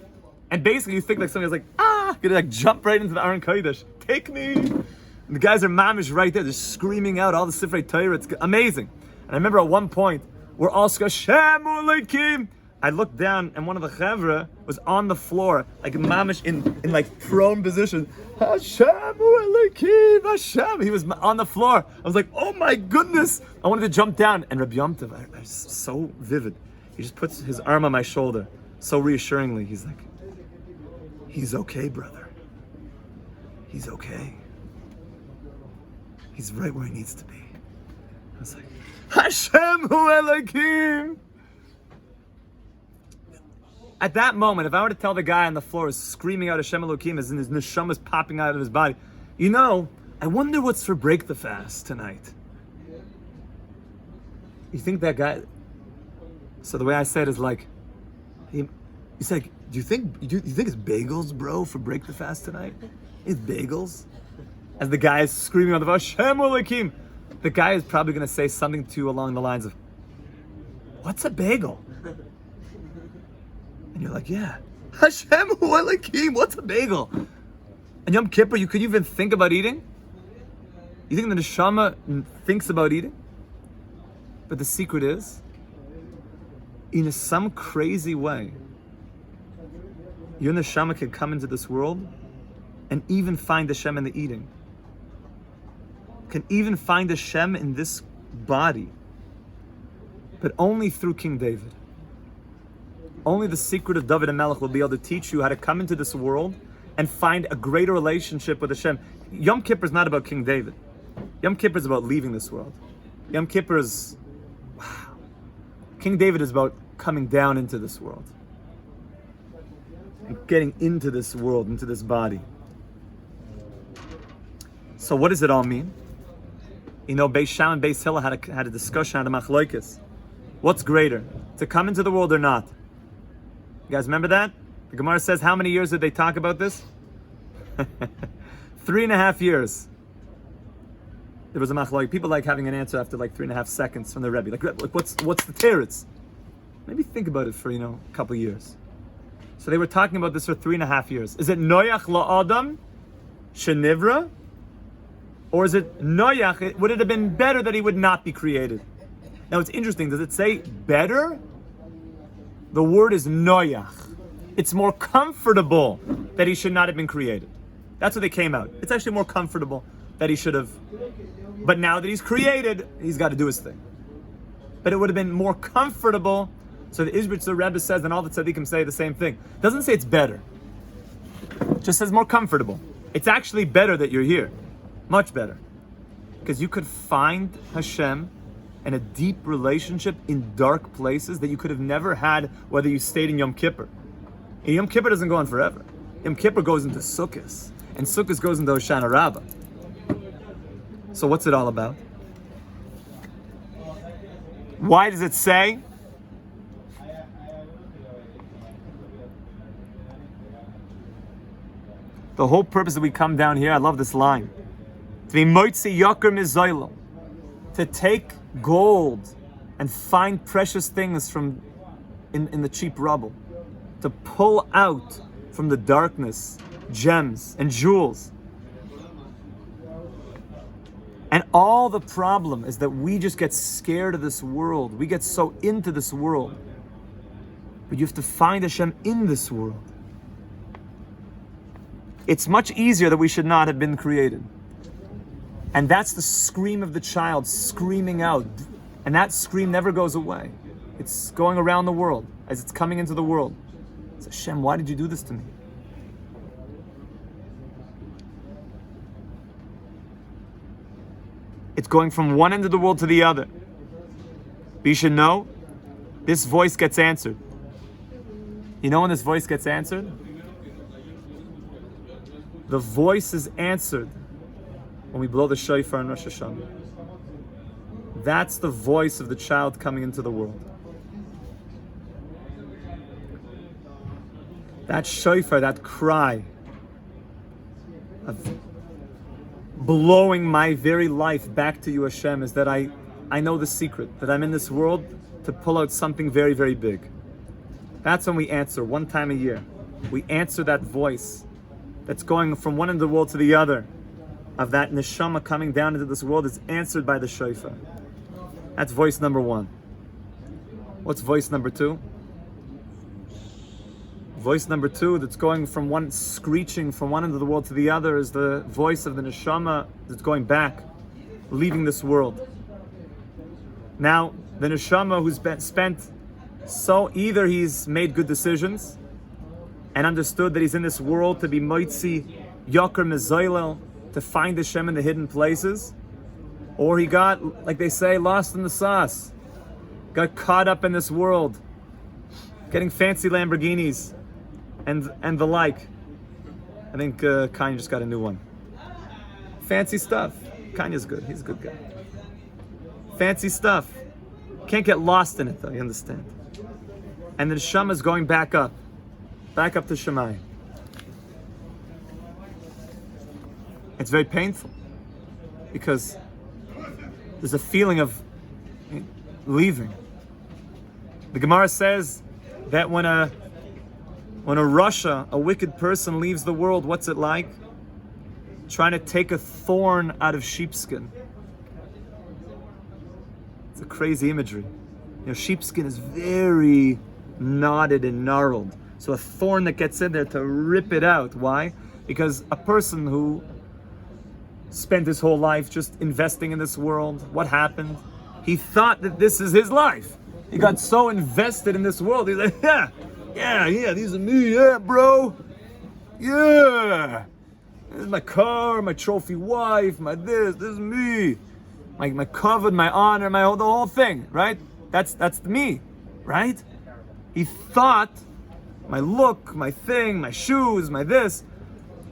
And basically you think like somebody's like, gonna like jump right into the Aron Kodesh. Take me. And the guys are mamish right there, just screaming out all the Sifrei Torah. It's amazing. And I remember at one point, we're all Hashem Elokim. I looked down and one of the chevra was on the floor, like mamish in like prone position. Hashem Elokim, Hashem. He was on the floor. I was like, oh my goodness. I wanted to jump down. And Rabbi Yom Tov, I so vivid. He just puts his arm on my shoulder, so reassuringly. He's like, he's okay, brother. He's okay. He's right where he needs to be. I was like, Hashem Elokim. At that moment, if I were to tell the guy on the floor is screaming out Hashem Elokim as in his neshama is popping out of his body, I wonder what's for break the fast tonight. You think that guy? So the way I said is like, he's like, do you think it's bagels, bro, for break the fast tonight? It's bagels. As the guy is screaming on the phone, Hashem Elokim, the guy is probably going to say something to you along the lines of, what's a bagel? And you're like, yeah, Hashem Elokim, what's a bagel? And Yom Kippur, you could even think about eating? You think the neshama thinks about eating? But the secret is, in some crazy way, your neshama can come into this world and even find Hashem in the eating. Can even find Hashem in this body. But only through King David. Only the secret of David and Melech will be able to teach you how to come into this world and find a greater relationship with Hashem. Yom Kippur is not about King David. Yom Kippur is about leaving this world. Yom Kippur is, wow. King David is about coming down into this world. And getting into this world, into this body. So what does it all mean? Beis Shammai and Beis Hillel had a discussion, had a machlokes. What's greater, to come into the world or not? You guys remember that? The Gemara says, how many years did they talk about this? 3.5 years. There was a machlokes. People like having an answer after like 3.5 seconds from the Rebbe. Like what's the teretz? Maybe think about it for a couple years. So they were talking about this for 3.5 years. Is it noyach la'adam shenivra? Or is it noyach? Would it have been better that he would not be created? Now it's interesting, does it say better? The word is noyach. It's more comfortable that he should not have been created. That's what they came out. It's actually more comfortable that he should have. But now that he's created, he's got to do his thing. But it would have been more comfortable. So the Ishbitzer Rebbe says, and all the tzaddikim say the same thing. It doesn't say it's better. It just says more comfortable. It's actually better that you're here. Much better. Because you could find Hashem and a deep relationship in dark places that you could have never had whether you stayed in Yom Kippur. And Yom Kippur doesn't go on forever. Yom Kippur goes into Sukkot, and Sukkot goes into Hoshana Rabbah. So what's it all about? Why does it say? The whole purpose that we come down here, I love this line. To be moitzi yoker mizoilo, to take gold and find precious things from in the cheap rubble, to pull out from the darkness gems and jewels. And all the problem is that we just get scared of this world. We get so into this world. But you have to find Hashem in this world. It's much easier that we should not have been created. And that's the scream of the child screaming out. And that scream never goes away. It's going around the world as it's coming into the world. It's Hashem, why did you do this to me? It's going from one end of the world to the other. But you should know, this voice gets answered. You know when this voice gets answered? The voice is answered when we blow the shofar in Rosh Hashanah. That's the voice of the child coming into the world. That shofar, that cry of blowing my very life back to you, Hashem, is that I know the secret, that I'm in this world to pull out something very, very big. That's when we answer, one time a year. We answer that voice that's going from one end of the world to the other, of that neshama coming down into this world, is answered by the shofar. That's voice number one. What's voice number two? Voice number two, that's going from one, screeching from one end of the world to the other, is the voice of the neshama that's going back, leaving this world. Now, the neshama who's been spent, so either he's made good decisions and understood that he's in this world to be moitzi yoker mezoilel, to find Hashem in the hidden places, or he got, like they say, lost in the sauce, got caught up in this world, getting fancy Lamborghinis and the like. I think Kanye just got a new one. Fancy stuff. Kanye's good. He's a good guy. Fancy stuff. Can't get lost in it though, you understand? And the neshama is going back up to Shemayim. It's very painful because there's a feeling of leaving. The Gemara says that when a Rasha, a wicked person, leaves the world, what's it like? Trying to take a thorn out of sheepskin. It's a crazy imagery. You know, sheepskin is very knotted and gnarled. So a thorn that gets in there to rip it out. Why? Because a person who spent his whole life just investing in this world, what happened? He thought that this is his life. He got so invested in this world. He's like, yeah, these are me, yeah, bro. Yeah. This is my car, my trophy wife, this is me. My covet, my honor, the whole thing, right? That's me, right? He thought my look, my thing, my shoes, my this.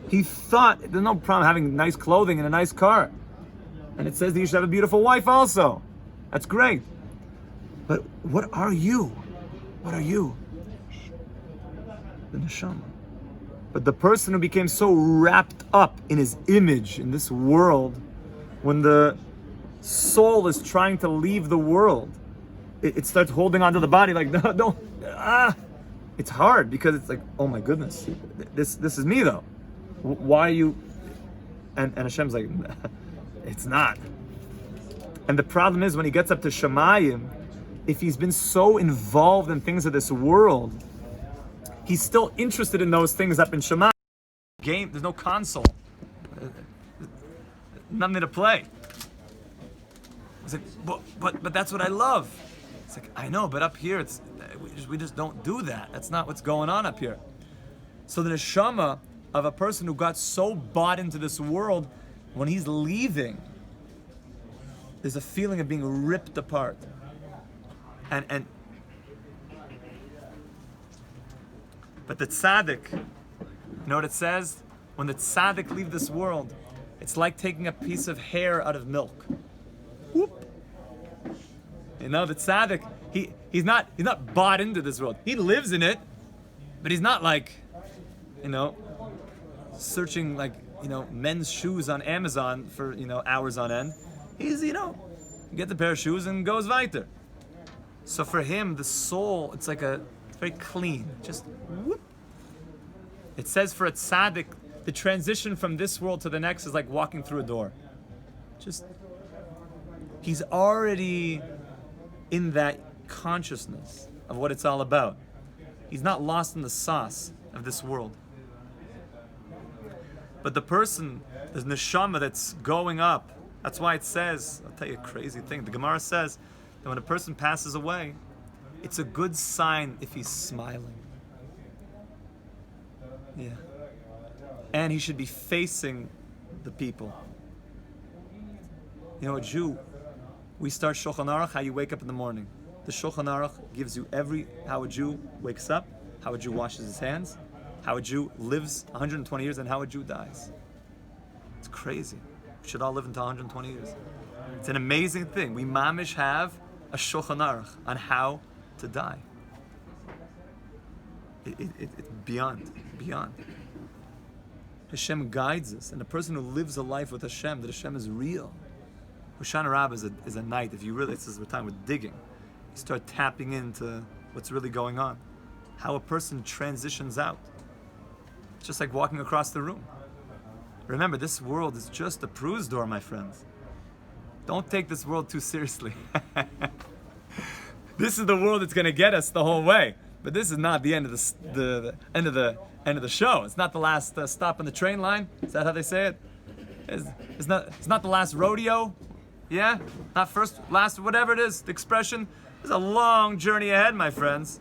He thought there's no problem having nice clothing and a nice car. And it says that you should have a beautiful wife also. That's great. But what are you? What are you? The neshama. But the person who became so wrapped up in his image in this world, when the soul is trying to leave the world, it starts holding onto the body like, no, don't, It's hard because it's like, oh my goodness, this is me though. Why are you? And Hashem's like, it's not. And the problem is when he gets up to Shemayim, if he's been so involved in things of this world, he's still interested in those things up in Shemayim. Game, there's no console, nothing to play. It's like, but that's what I love. It's like, I know, but up here, we just don't do that. That's not what's going on up here. So the neshama of a person who got so bought into this world, when he's leaving, there's a feeling of being ripped apart. And but the tzaddik, you know what it says? When the tzaddik leave this world, it's like taking a piece of hair out of milk. Whoop. You know, the tzaddik, he's not bought into this world. He lives in it, but he's not like, you know, searching like, you know, men's shoes on Amazon for, you know, hours on end. He's, you know, he gets a pair of shoes and goes weiter. So for him, the soul, it's very clean. Just whoop. It says for a tzaddik, the transition from this world to the next is like walking through a door. Just, he's already in that consciousness of what it's all about. He's not lost in the sauce of this world. But the person, the neshama that's going up, that's why it says, I'll tell you a crazy thing, the Gemara says that when a person passes away, it's a good sign if he's smiling. Yeah. And he should be facing the people. You know, a Jew, we start Shulchan Aruch, how you wake up in the morning. The Shulchan Aruch gives you how a Jew wakes up, how a Jew washes his hands, how a Jew lives 120 years, and how a Jew dies. It's crazy. We should all live until 120 years. It's an amazing thing. We mamish have a Shulchan Aruch on how to die. It's beyond. Hashem guides us, and a person who lives a life with Hashem, that Hashem is real. Hoshana Rabbah is a night, if you really, this is the time with digging. You start tapping into what's really going on. How a person transitions out. It's just like walking across the room. Remember, this world is just a cruise door, my friends. Don't take this world too seriously. This is the world that's going to get us the whole way. But this is not the end of the end of the show. It's not the last stop on the train line. Is that how they say it? It's not the last rodeo. Yeah? Not first, last, whatever it is, the expression. There's a long journey ahead, my friends.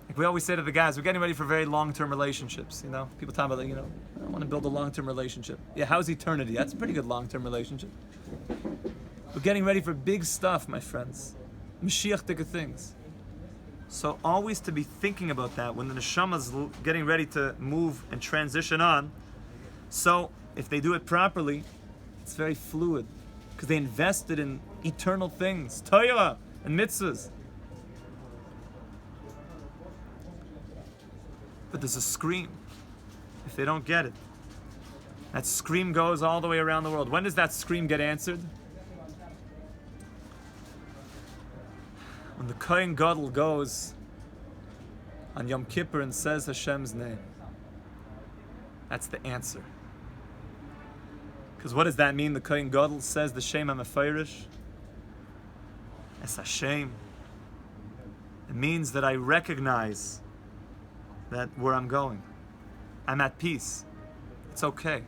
Like we always say to the guys, we're getting ready for very long-term relationships. You know, people talk about, you know, I want to build a long-term relationship. Yeah, how's eternity? That's a pretty good long-term relationship. We're getting ready for big stuff, my friends. Mashiach-tika things. So always to be thinking about that when the neshama's getting ready to move and transition on. So if they do it properly, it's very fluid because they invested in eternal things, Torah and mitzvahs. But there's a scream if they don't get it. That scream goes all the way around the world. When does that scream get answered? When the Kohen Gadol goes on Yom Kippur and says Hashem's name. That's the answer. Because what does that mean? The Kohen Gadol says the Shem HaMefarish. Es Hashem. It means that I recognize that where I'm going. I'm at peace. It's okay.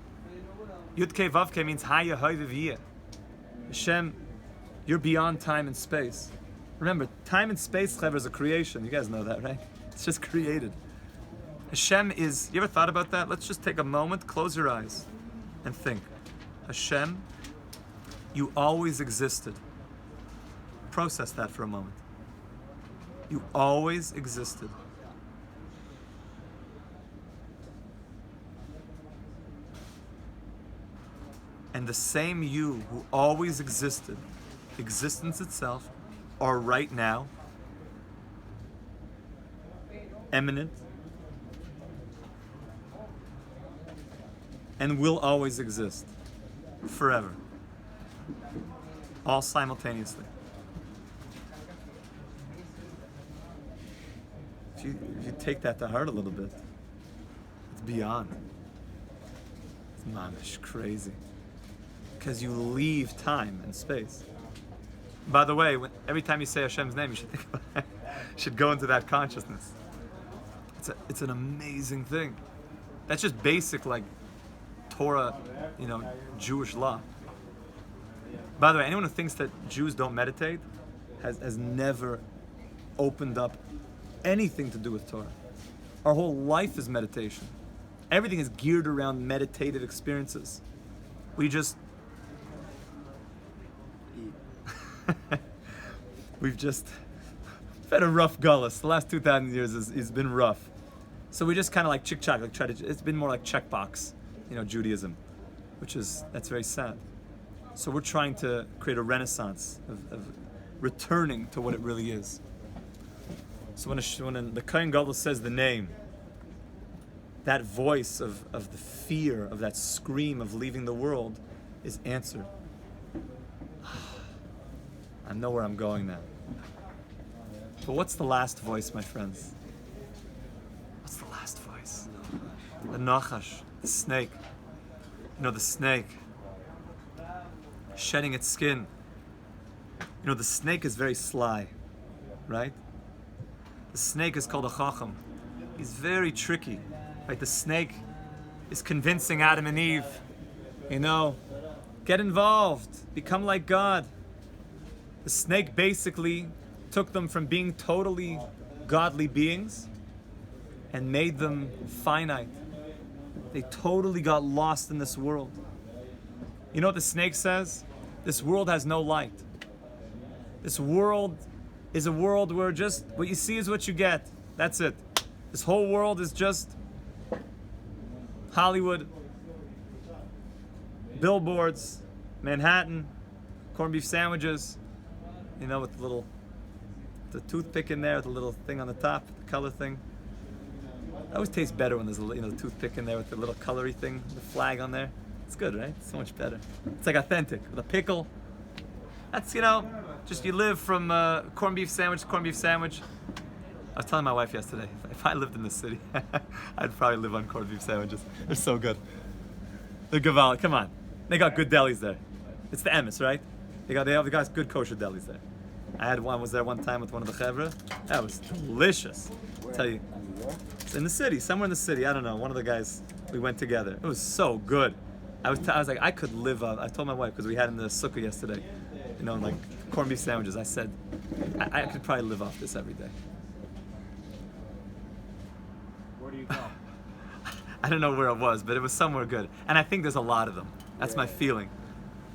Yud-Kei Vav-Kei means Haya Hoy V'Viyeh. Hashem, you're beyond time and space. Remember, time and space, Chaver, is a creation. You guys know that, right? It's just created. Hashem is, you ever thought about that? Let's just take a moment, close your eyes, and think. Hashem, you always existed. Process that for a moment. You always existed. And the same you who always existed, existence itself, are right now eminent and will always exist forever, all simultaneously. If you take that to heart a little bit, it's beyond. It's mamish crazy. because you leave time and space. By the way, every time you say Hashem's name, you should think about it. You should go into that consciousness. It's an amazing thing. That's just basic, like, Torah, Jewish law. By the way, anyone who thinks that Jews don't meditate has never opened up anything to do with Torah. Our whole life is meditation. Everything is geared around meditative experiences. We've had a rough gullus. The last 2,000 years has been rough. So we just kind of like chick-chock, it's been more like checkbox, Judaism, that's very sad. So we're trying to create a renaissance of returning to what it really is. So when the Kohen Gadol says the name, that voice of the fear, of that scream of leaving the world is answered. I know where I'm going now. But what's the last voice, my friends? What's the last voice? The Nachash, the snake. The snake shedding its skin. The snake is very sly, right? The snake is called a Chacham. He's very tricky, right? The snake is convincing Adam and Eve, get involved, become like God. The snake basically took them from being totally godly beings and made them finite. They totally got lost in this world. You know what the snake says? This world has no light. This world is a world where just what you see is what you get. That's it. This whole world is just Hollywood, billboards, Manhattan, corned beef sandwiches, with the toothpick in there, with the little thing on the top, the color thing. It always tastes better when there's a the toothpick in there with the little colory thing, the flag on there. It's good, right? It's so much better. It's like authentic, with a pickle. That's, just you live from corned beef sandwich to corned beef sandwich. I was telling my wife yesterday, if I lived in the city, I'd probably live on corned beef sandwiches. They're so good. They're Gaval, come on. They got good delis there. It's the Emes, right? They got good kosher delis there. Was there one time with one of the chevra. That was delicious. I'll tell you. It's in the city, somewhere in the city. I don't know. One of the guys, we went together. It was so good. I was like, I could live I told my wife, because we had in the sukkah yesterday, like corned beef sandwiches. I said, I could probably live off this every day. Where do you go? I don't know where it was, but it was somewhere good. And I think there's a lot of them. That's my feeling.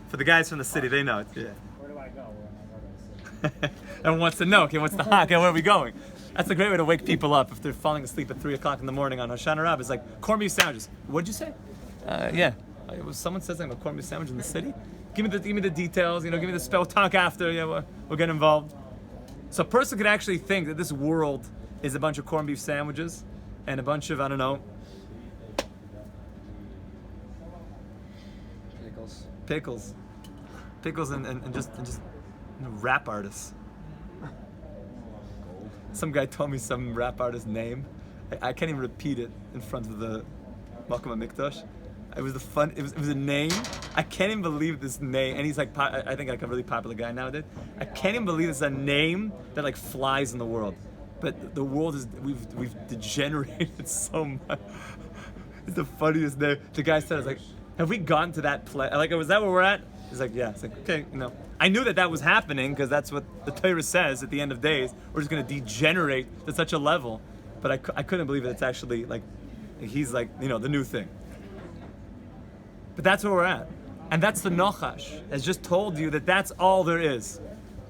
For the guys from the city, they know it. Yeah. Where do I go when I go to the city? Everyone wants to know, okay, what's the hot? Okay, where are we going? That's a great way to wake people up if they're falling asleep at 3 o'clock in the morning on Hoshana Rabbah. It's like corned beef sandwiches. What'd you say? Yeah. Someone said something about corned beef sandwich in the city. Give me the details. Give me the spell. Talk after. Yeah, we'll get involved. So a person could actually think that this world is a bunch of corned beef sandwiches and a bunch of pickles, and just rap artists. Some guy told me some rap artist's name. I can't even repeat it in front of the Makom HaMikdash. It was a name. I can't even believe this name. And he's like, I think like a really popular guy nowadays. I can't even believe it's a name that like flies in the world. But the world we've degenerated so much. It's the funniest name. The guy said, I was like, have we gotten to that place? Like, was that where we're at? He's like, yeah. It's like, okay, I knew that was happening because that's what the Torah says at the end of days. We're just going to degenerate to such a level. But I couldn't believe that it's actually like, he's like, the new thing. But that's where we're at. And that's the Nachash has just told you that that's all there is.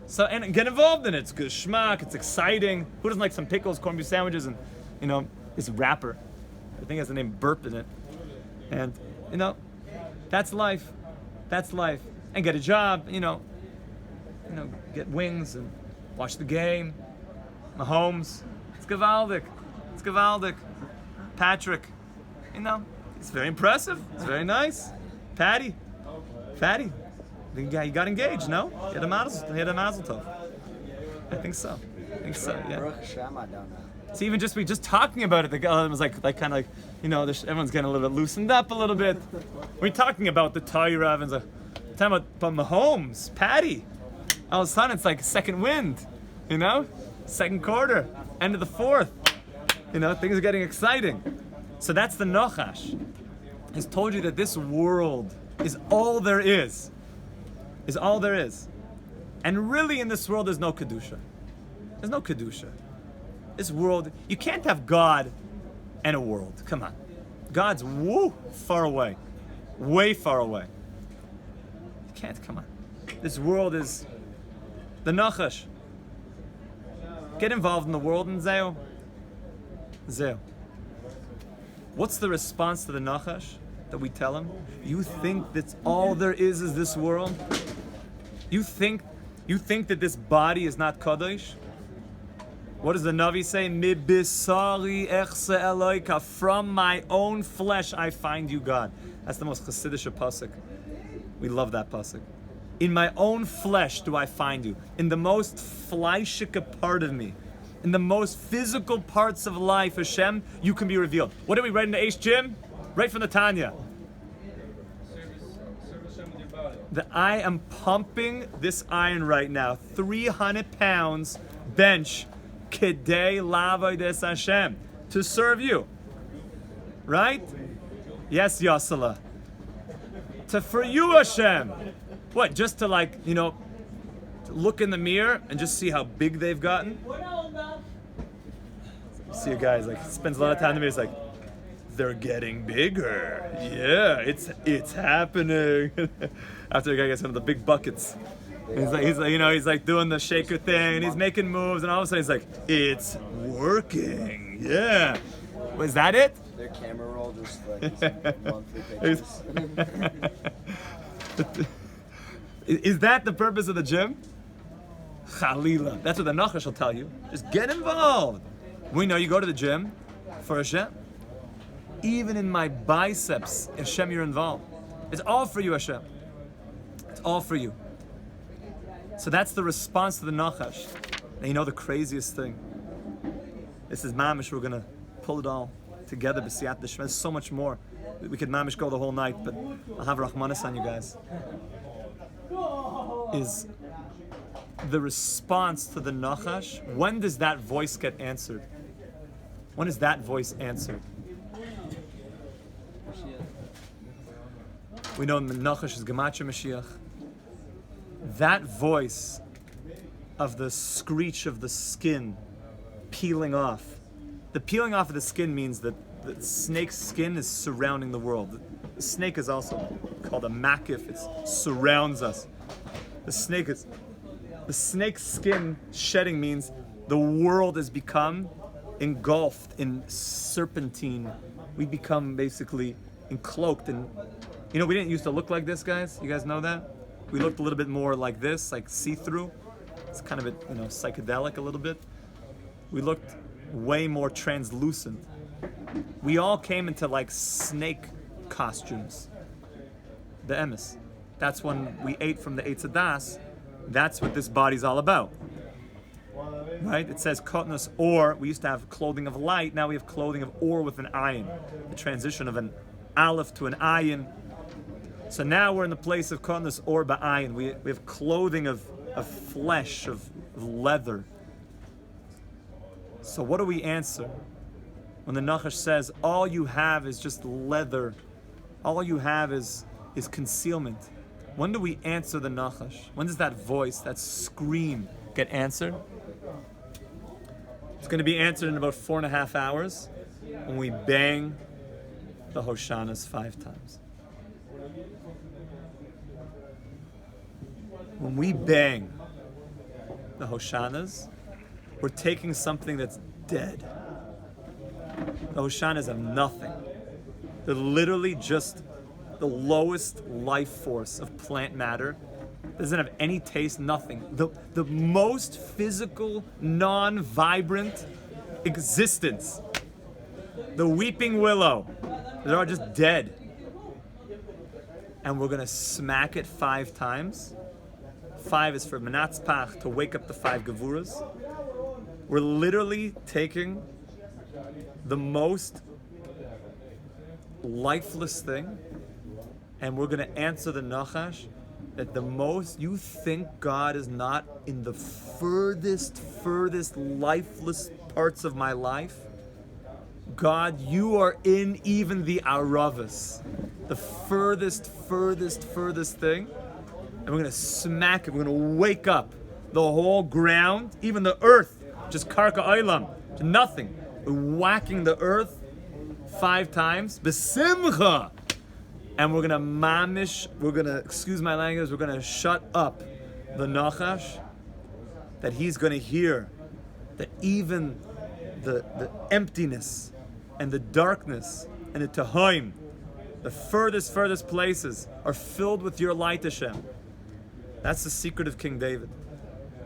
So, and get involved in it. It's good schmack, it's exciting. Who doesn't like some pickles, corned beef sandwiches, and, this rapper. I think it has the name Burp in it. And, that's life. That's life. And get a job, get wings and watch the game. Mahomes. It's Gavaldik. It's Gavaldik. Patrick. It's very impressive. It's very nice. Fatty. The guy got engaged, no? He had a mazel tov. I think so, yeah. So even we just talking about it, the guy was like kind of like, everyone's getting a little bit loosened up a little bit. We're talking about the Torah, everyone's like, Talking about Mahomes, Patty. All of a sudden, it's like second wind, you know? Second quarter, end of the fourth. You know, things are getting exciting. So that's the Nachash. He's told you that this world is all there is. Is all there is. And really in this world, there's no Kedusha. There's no Kedusha. This world, you can't have God and a world. Come on. God's far away. Way far away. You can't, come on. This world is the Nachash. Get involved in the world and Zeo. Zeo. What's the response to the Nachash that we tell him? You think that's all there is this world? You think that this body is not Kadosh? What does the Navi say? Mi bisari echse Eloika. From my own flesh I find you, God. That's the most Chassidish pasuk. We love that pasuk. In my own flesh do I find you. In the most fleischike part of me. In the most physical parts of life, Hashem, you can be revealed. What did we write in the Eish Jim? Right from the Tanya. That I am pumping this iron right now. 300 pounds bench. Kedei lavodes Hashem. To serve you. Right? Yes, Yasala. For you, Hashem. What, just to like, you know, look in the mirror and just see how big they've gotten? See a guy, like, spends a lot of time in the mirror, he's like, they're getting bigger. Yeah, it's happening. After the guy gets one of the big buckets. He's like, you know, he's like doing the shaker thing and he's making moves and all of a sudden he's like, it's working. Yeah. Was that it? Their camera roll just like monthly pictures. Is that the purpose of the gym? Chalila. That's what the Nachash will tell you. Just get involved. We know you go to the gym for Hashem. Even in my biceps, Hashem, you're involved. It's all for you, Hashem. It's all for you. So that's the response to the Nachash. And you know the craziest thing? This is Mamish. We're going to pull it all together. B'siyat D'Shema. There's so much more. We could Mamish go the whole night, but I'll have Rahmanas on you guys. Is the response to the Nachash, when does that voice get answered? When is that voice answered? We know the Nachash is Gematria Mashiach. That voice of the screech of the skin peeling off. The peeling off of the skin means that the snake's skin is surrounding the world. The snake is also called a makif. It surrounds us. The snake's skin shedding means the world has become engulfed in serpentine. We become basically encloaked in, you know, we didn't used to look like this, guys. You guys know that? We looked a little bit more like this, like see-through. It's kind of, you know, psychedelic a little bit. We looked way more translucent. We all came into like snake costumes. The emes. That's when we ate from the Eitz Hadas. That's what this body's all about. Right? It says kotnus or. We used to have clothing of light. Now we have clothing of or with an ayin. The transition of an aleph to an ayin. So now we're in the place of kotnus or ba'ayin. We have clothing of flesh, of leather. So what do we answer when the Nachash says all you have is just leather, all you have is concealment? When do we answer the Nachash? When does that voice, that scream get answered? It's going to be answered in about 4.5 hours when we bang the Hoshanas 5 times. When we bang the Hoshanas, we're taking something that's dead. The Hoshanas have nothing. They're literally just the lowest life force of plant matter. Doesn't have any taste, nothing. The most physical, non-vibrant existence. The weeping willow. They're all just dead. And we're gonna smack it 5 times. 5 is for Menatzpach, to wake up the 5 Gevuras. We're literally taking the most lifeless thing and we're going to answer the Nachash that the most you think God is not in the furthest lifeless parts of my life. God, you are in even the Aravas, the furthest thing. And we're gonna smack it, we're gonna wake up the whole ground, even the earth, just karka olam, nothing. We're whacking the earth 5 times, besimcha. And we're gonna mamish, we're gonna, excuse my language, we're gonna shut up the nachash, that he's gonna hear that even the emptiness and the darkness and the tahoim, the furthest places are filled with your light, Hashem. That's the secret of King David.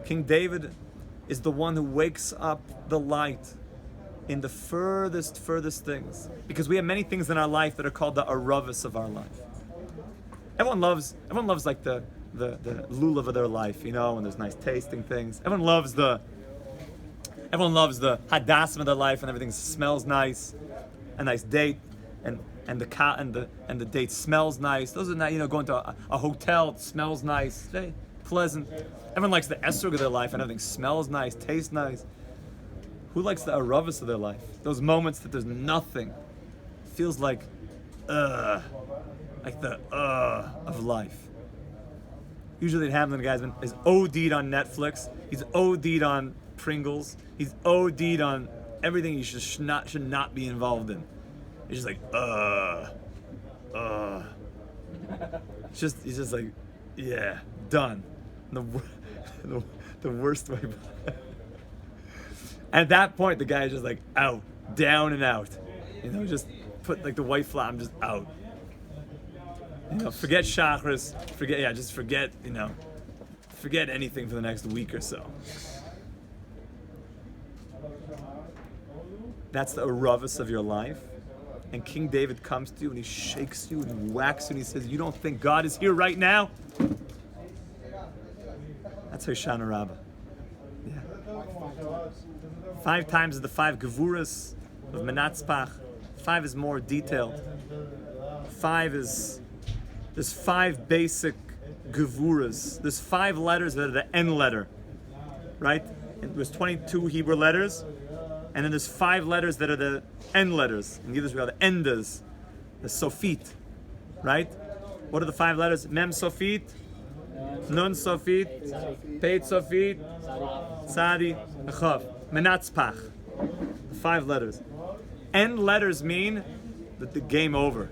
King David is the one who wakes up the light in the furthest things. Because we have many things in our life that are called the aravas of our life. Everyone loves like the lulav of their life, you know, when there's nice tasting things. Everyone loves the hadassim of their life, and everything smells nice, a nice date, and the date smells nice. Those are not, you know, going to a hotel, it smells nice, very pleasant. Everyone likes the esrog of their life, and everything smells nice, tastes nice. Who likes the aravas of their life? Those moments that there's nothing. Feels like the of life. Usually it happens when a guy's is OD'd on Netflix, he's OD'd on Pringles, he's OD'd on everything he should not be involved in. He's just like, he's just like, yeah, done. The worst way. And at that point, the guy is just like out, down and out. You know, just put like the white flag, I'm just out. You know, forget chakras, forget, you know, forget anything for the next week or so. That's the aravas of your life. And King David comes to you and he shakes you and he whacks you and he says, you don't think God is here right now? That's Hoshana Rabbah. Yeah. 5 times is the 5 gevuras of Menatzpach. 5 is more detailed. 5 is, there's 5 basic gevuras. There's 5 letters that are the N letter, right? And there's 22 Hebrew letters, and then there's 5 letters that are the N letters. In Yiddish we call the endas, the sofit, right? What are the 5 letters? Mem sofit, Nun sofit, Peit sofit, Tzadi, Chav, Menatzpach. The 5 letters. N letters mean that the game over.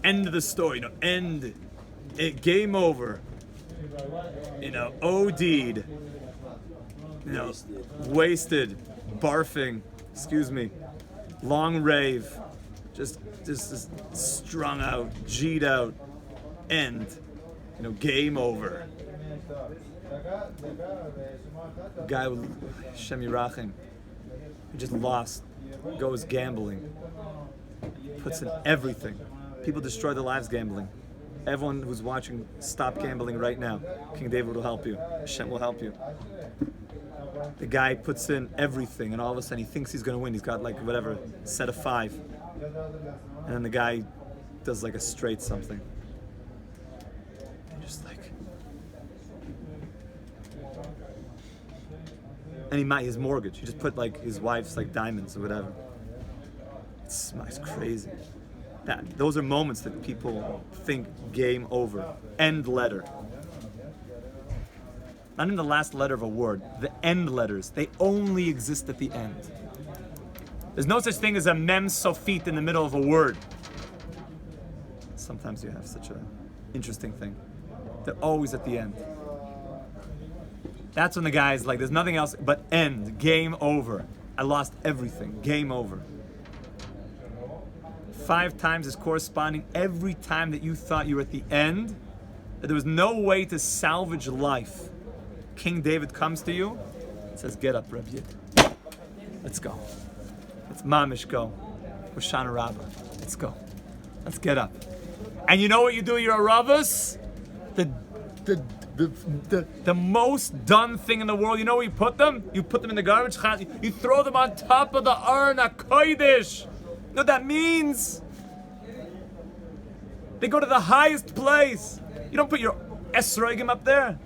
End of the story, you know, end it, game over. You know, OD'd, you know, wasted, barfing, excuse me, long rave, just strung out, G'd out, end, you know, game over. Guy with Shem Yirachim, who just lost, goes gambling, puts in everything. People destroy their lives gambling. Everyone who's watching, stop gambling right now. King David will help you. Hashem will help you. The guy puts in everything, and all of a sudden he thinks he's going to win. He's got like whatever, set of 5. And then the guy does like a straight something. And just like... And he might, his mortgage. He just put like his wife's like diamonds or whatever. It's crazy. Those are moments that people think game over. End letter. Not in the last letter of a word. The end letters. They only exist at the end. There's no such thing as a mem sofit in the middle of a word. Sometimes you have such an interesting thing. They're always at the end. That's when the guy's like, there's nothing else but end. Game over. I lost everything. Game over. 5 times is corresponding every time that you thought you were at the end, that there was no way to salvage life. King David comes to you and says, get up, Reb Yid. Let's go. Let's mamish go. Hoshana Rabbah. Let's go. Let's get up. And you know what you do, your aravas? The most done thing in the world, you know where you put them? You put them in the garbage. You throw them on top of the Aron HaKodesh. You know what that means? They go to the highest place. You don't put your esrogim up there.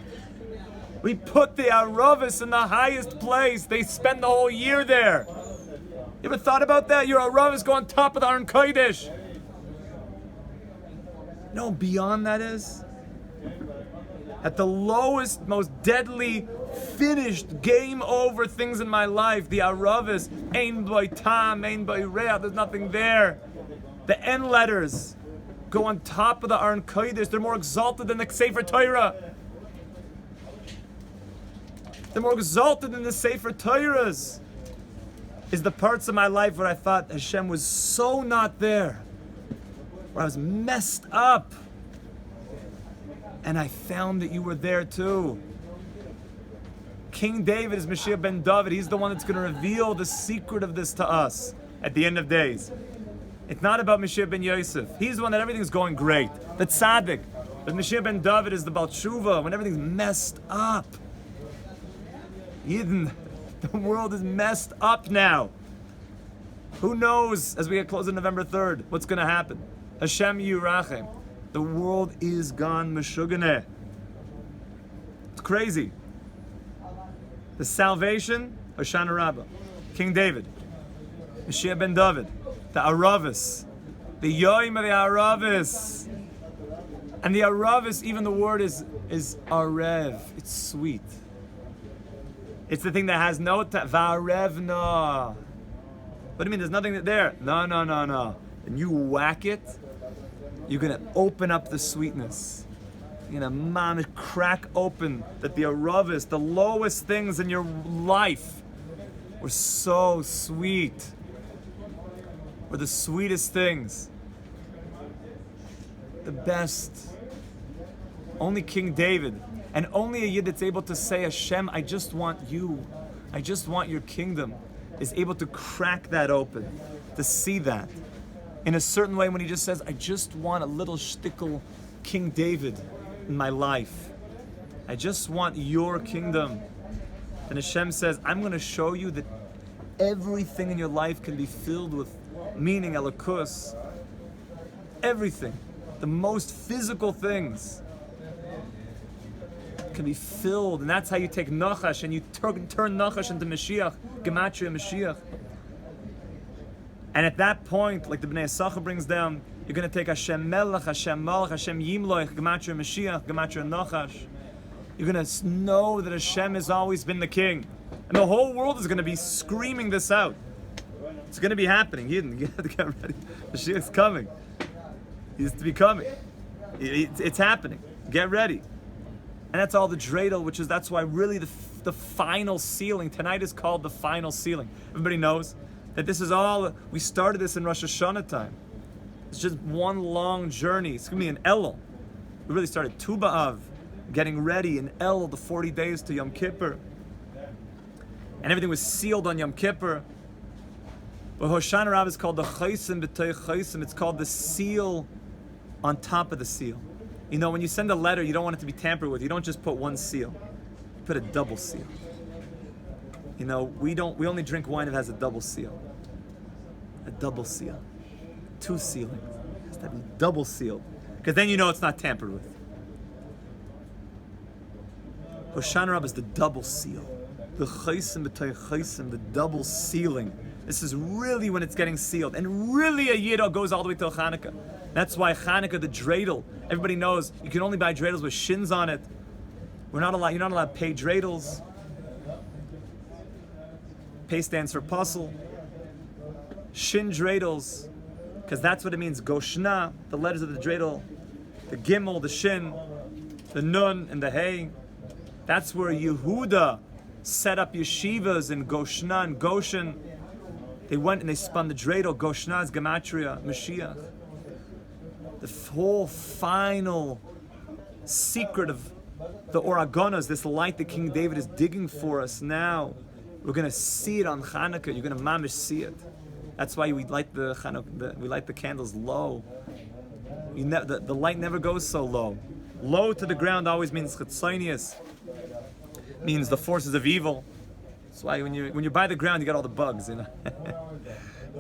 We put the Aravis in the highest place. They spend the whole year there. You ever thought about that? Your Aravis go on top of the Aron Kodesh. You know how beyond that is? At the lowest, most deadly, finished, game over things in my life, the Aravis, Ein Boi Tam, Ein Boi Reach, there's nothing there. The N letters go on top of the Aron Kodesh. They're more exalted than the Sefer Torah. They're more exalted than the Sefer Torahs. Is the parts of my life where I thought Hashem was so not there, where I was messed up, and I found that you were there too. King David is Mashiach ben David. He's the one that's going to reveal the secret of this to us at the end of days. It's not about Mashiach ben Yosef. He's the one that everything's going great. The tzaddik. But Mashiach ben David is the Baal Tshuva when everything's messed up. Yidden, the world is messed up now. Who knows, as we get close to November 3rd, what's going to happen? Hashem Yirachem. The world is gone meshuganeh. It's crazy. The salvation, Hoshana Rabbah, King David, Mashiach ben David, the Aravis, the Yoim of the Aravis. And the Aravis, even the word is Arev. It's sweet. It's the thing that has no Va'arevna. What do you mean? There's nothing there. No. And you whack it, you're going to open up the sweetness. You're going to crack open that the Aravis, the lowest things in your life, were so sweet. Were the sweetest things. The best. Only King David. And only a Yid that's able to say, Hashem, I just want you. I just want your kingdom, is able to crack that open, to see that. In a certain way when he just says, I just want a little shtickle King David in my life. I just want your kingdom. And Hashem says, I'm going to show you that everything in your life can be filled with meaning, elokus. Everything. The most physical things can be filled, and that's how you take Nachash and you turn Nachash into Mashiach, Gematria Mashiach. And at that point, like the Bnei Yisachar brings down, you're going to take Hashem Melech, Hashem Malach, Hashem Yimloich, Gematria Mashiach, Gematria Nachash. You're going to know that Hashem has always been the king. And the whole world is going to be screaming this out. It's going to be happening. Yidden, you have to get ready. Mashiach's coming. He's to be coming. It's happening. Get ready. And that's all the dreidel, that's why really the final sealing, tonight is called the final sealing. Everybody knows that this is all, we started this in Rosh Hashanah time. It's just one long journey. It's going to be in Elul. We really started Tu B'Av, getting ready in Elul, the 40 days to Yom Kippur. And everything was sealed on Yom Kippur. But Hoshana Rabbah is called the Chaysim B'Toy Chaysim. It's called the seal on top of the seal. You know, when you send a letter, you don't want it to be tampered with. You don't just put one seal. You put a double seal. You know, we only drink wine if it has a double seal. A double seal. 2 sealing. It has to be double sealed. Because then you know it's not tampered with. Hoshana Rabbah is the double seal. The chaysim b'tay chaysim, the double sealing. This is really when it's getting sealed. And really a Yid goes all the way till Hanukkah. That's why Hanukkah, the dreidel, everybody knows you can only buy dreidels with shins on it. You're not allowed to pay dreidels. Pay stands for puzzle. Shin dreidels, because that's what it means. Goshna, the letters of the dreidel, the gimel, the shin, the nun, and the hey. That's where Yehuda set up yeshivas in Goshna and Goshen. They went and they spun the dreidel. Goshna is Gematria, Mashiach. The whole final secret of the Oragonas, this light that King David is digging for us now, we're going to see it on Hanukkah. You're going to mamish see it. That's why we light we light the candles low. The light never goes so low. Low to the ground always means chitzonius, means the forces of evil. That's why when you're by the ground, you got all the bugs, you know.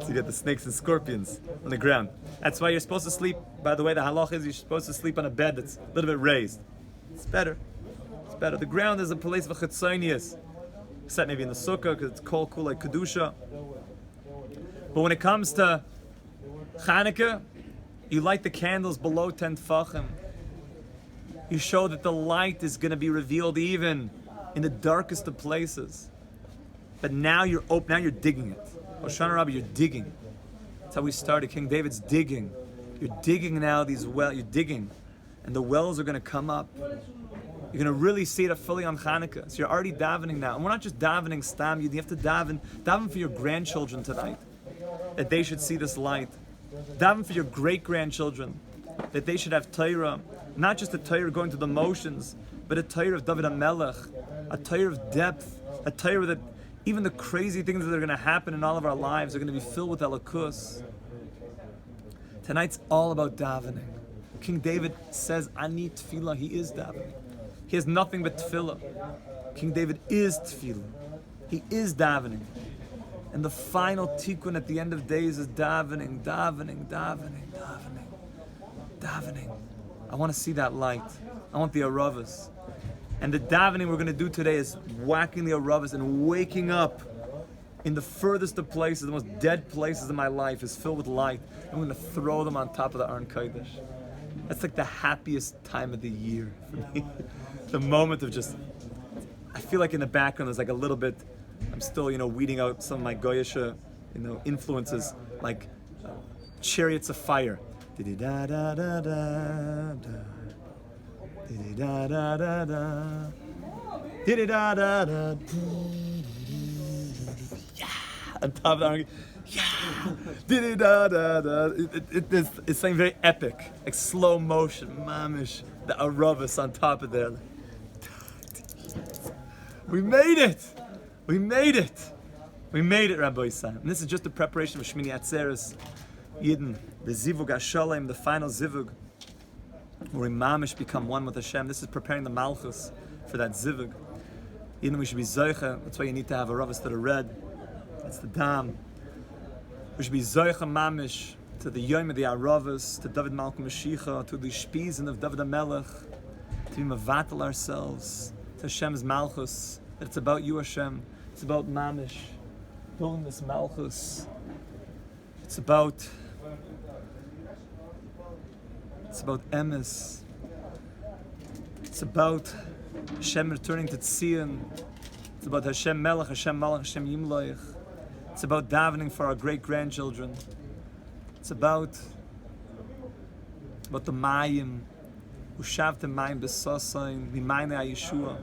So you get the snakes and scorpions on the ground. That's why you're supposed to sleep. By the way, the halach is you're supposed to sleep on a bed that's a little bit raised. It's better. It's better. The ground is a place of chitzonius. Except maybe in the sukkah because it's cold, cool like kedusha. But when it comes to Chanukah, you light the candles below 10 tefachim. You show that the light is going to be revealed even in the darkest of places. But now you're open. Now you're digging it. Hoshana Rabbah, you're digging. That's how we started. King David's digging. You're digging now these wells. You're digging, and the wells are going to come up. You're going to really see it fully on Chanukah. So you're already davening now, and we're not just davening stam. You have to daven for your grandchildren tonight, that they should see this light. Daven for your great-grandchildren, that they should have Torah, not just a Torah going through the motions, but a Torah of David HaMelech, a Torah of depth, a Torah that even the crazy things that are going to happen in all of our lives are going to be filled with Elokus. Tonight's all about davening. King David says, Ani tefillah, he is davening. He has nothing but tefillah. King David is tefillah. He is davening. And the final tikkun at the end of days is davening, davening, davening, davening, davening. I want to see that light. I want the aravas. And the davening we're going to do today is whacking the aravas and waking up in the furthest of places, the most dead places in my life is filled with light. I'm going to throw them on top of the Aron Kodesh. That's like the happiest time of the year for me. The moment of just, I feel like in the background there's like a little bit, I'm still, weeding out some of my Goyish, influences, like chariots of fire. Di-di-da-da-da-da-da. Di-di-da-da-da-da. Di-di-da-da-da. Yeah! On top of the arm. Yeah! Di-di-da-da-da. It's something very epic, like slow motion, mamish. The aravas on top of there. We made it! We made it! We made it, Rabbi Yisrael. And this is just the preparation for Shmini Atzeres, Yidden, the Zivug HaSholem, the final Zivug, where we mamish become one with Hashem. This is preparing the Malchus for that Zivug. Yidden, we should be Zoicha. That's why you need to have aravas that are red. That's the Dam. We should be Zoicha mamish to the Yom of the Aravas, to David Malchum Mashiach, to the Shpizin of David HaMelech, to be Mavatal ourselves, to Hashem's Malchus. That it's about you, Hashem. It's about mamish, building this Malchus. It's about emes. It's about Hashem returning to Tzion. It's about Hashem Melech, Hashem Malach, Hashem Yimloich. It's about davening for our great-grandchildren. It's about the Mayim. Ushavtem Mayim b'sosayin, mimayne ha'yeshua.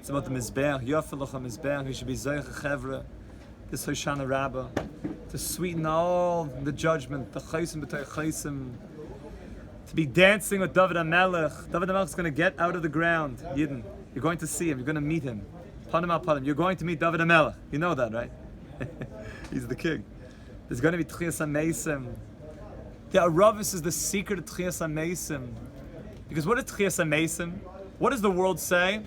It's about the Mizbeach, Yofelach HaMizbeach, we should be Zoich HaChevra, this Hoshana Rabbah, to sweeten all the judgment, the Chaysim b'tay Chaysim, to be dancing with David HaMelech. David HaMelech is going to get out of the ground, Yidden. You're going to see him, you're going to meet him. Panim al Panim, you're going to meet David HaMelech. You know that, right? He's the king. There's going to be Tchias HaMeisim. The Aravis is the secret of Tchias HaMeisim. Because what is Tchias HaMeisim? What does the world say?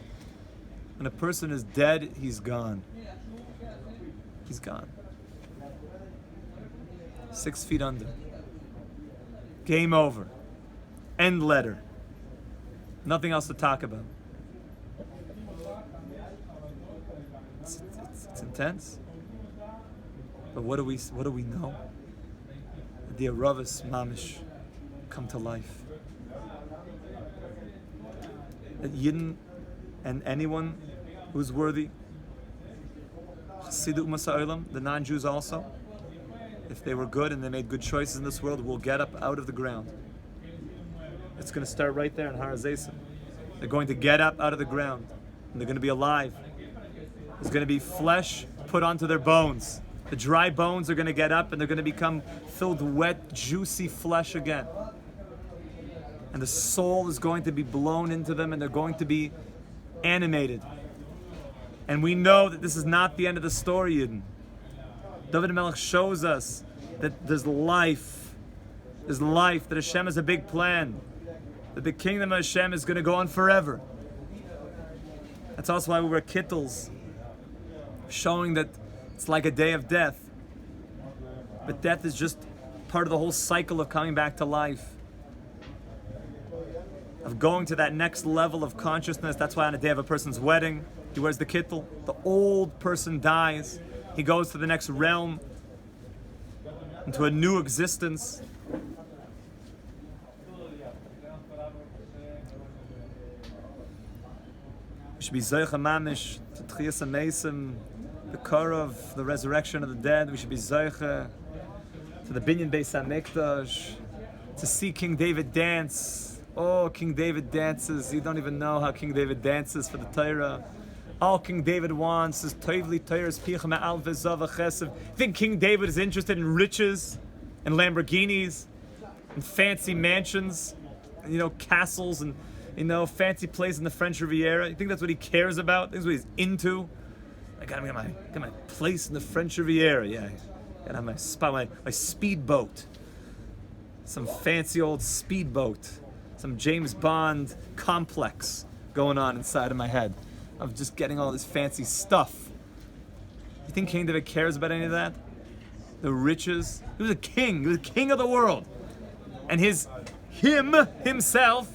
When a person is dead, he's gone. He's gone. 6 feet under. Game over. End letter. Nothing else to talk about. It's intense. But what do we know? The Aravas Mamish come to life. That Yidden and anyone who's worthy, Chassidu Umas Ha'olam, the non-Jews also, if they were good and they made good choices in this world, will get up out of the ground. It's going to start right there in Har HaZeisim. They're going to get up out of the ground, and they're going to be alive. There's going to be flesh put onto their bones. The dry bones are going to get up, and they're going to become filled with wet, juicy flesh again. And the soul is going to be blown into them, and they're going to be animated. And we know that this is not the end of the story, Yidden. David HaMelech shows us that there's life. There's life, that Hashem has a big plan. That the kingdom of Hashem is going to go on forever. That's also why we wear kittles, showing that it's like a day of death. But death is just part of the whole cycle of coming back to life, of going to that next level of consciousness. That's why on the day of a person's wedding, he wears the kittel. The old person dies. He goes to the next realm, into a new existence. We should be Zoicha Mamish to Tchias HaMeisim, the Korov, the resurrection of the dead. We should be Zoicha to the Binyan Beis HaMikdash, to see King David dance. Oh, King David dances. You don't even know how King David dances for the Torah. All King David wants is Toivli Torah's Picha Ma'al V'Zav Chesed. You think King David is interested in riches and Lamborghinis and fancy mansions, and, castles and fancy places in the French Riviera? You think that's what he cares about? That's what he's into? I gotta get my place in the French Riviera. Yeah, gotta have my spot, my speedboat. Some fancy old speedboat. Some James Bond complex going on inside of my head of just getting all this fancy stuff. You think King David cares about any of that? The riches? He was a king. He was the king of the world. And himself,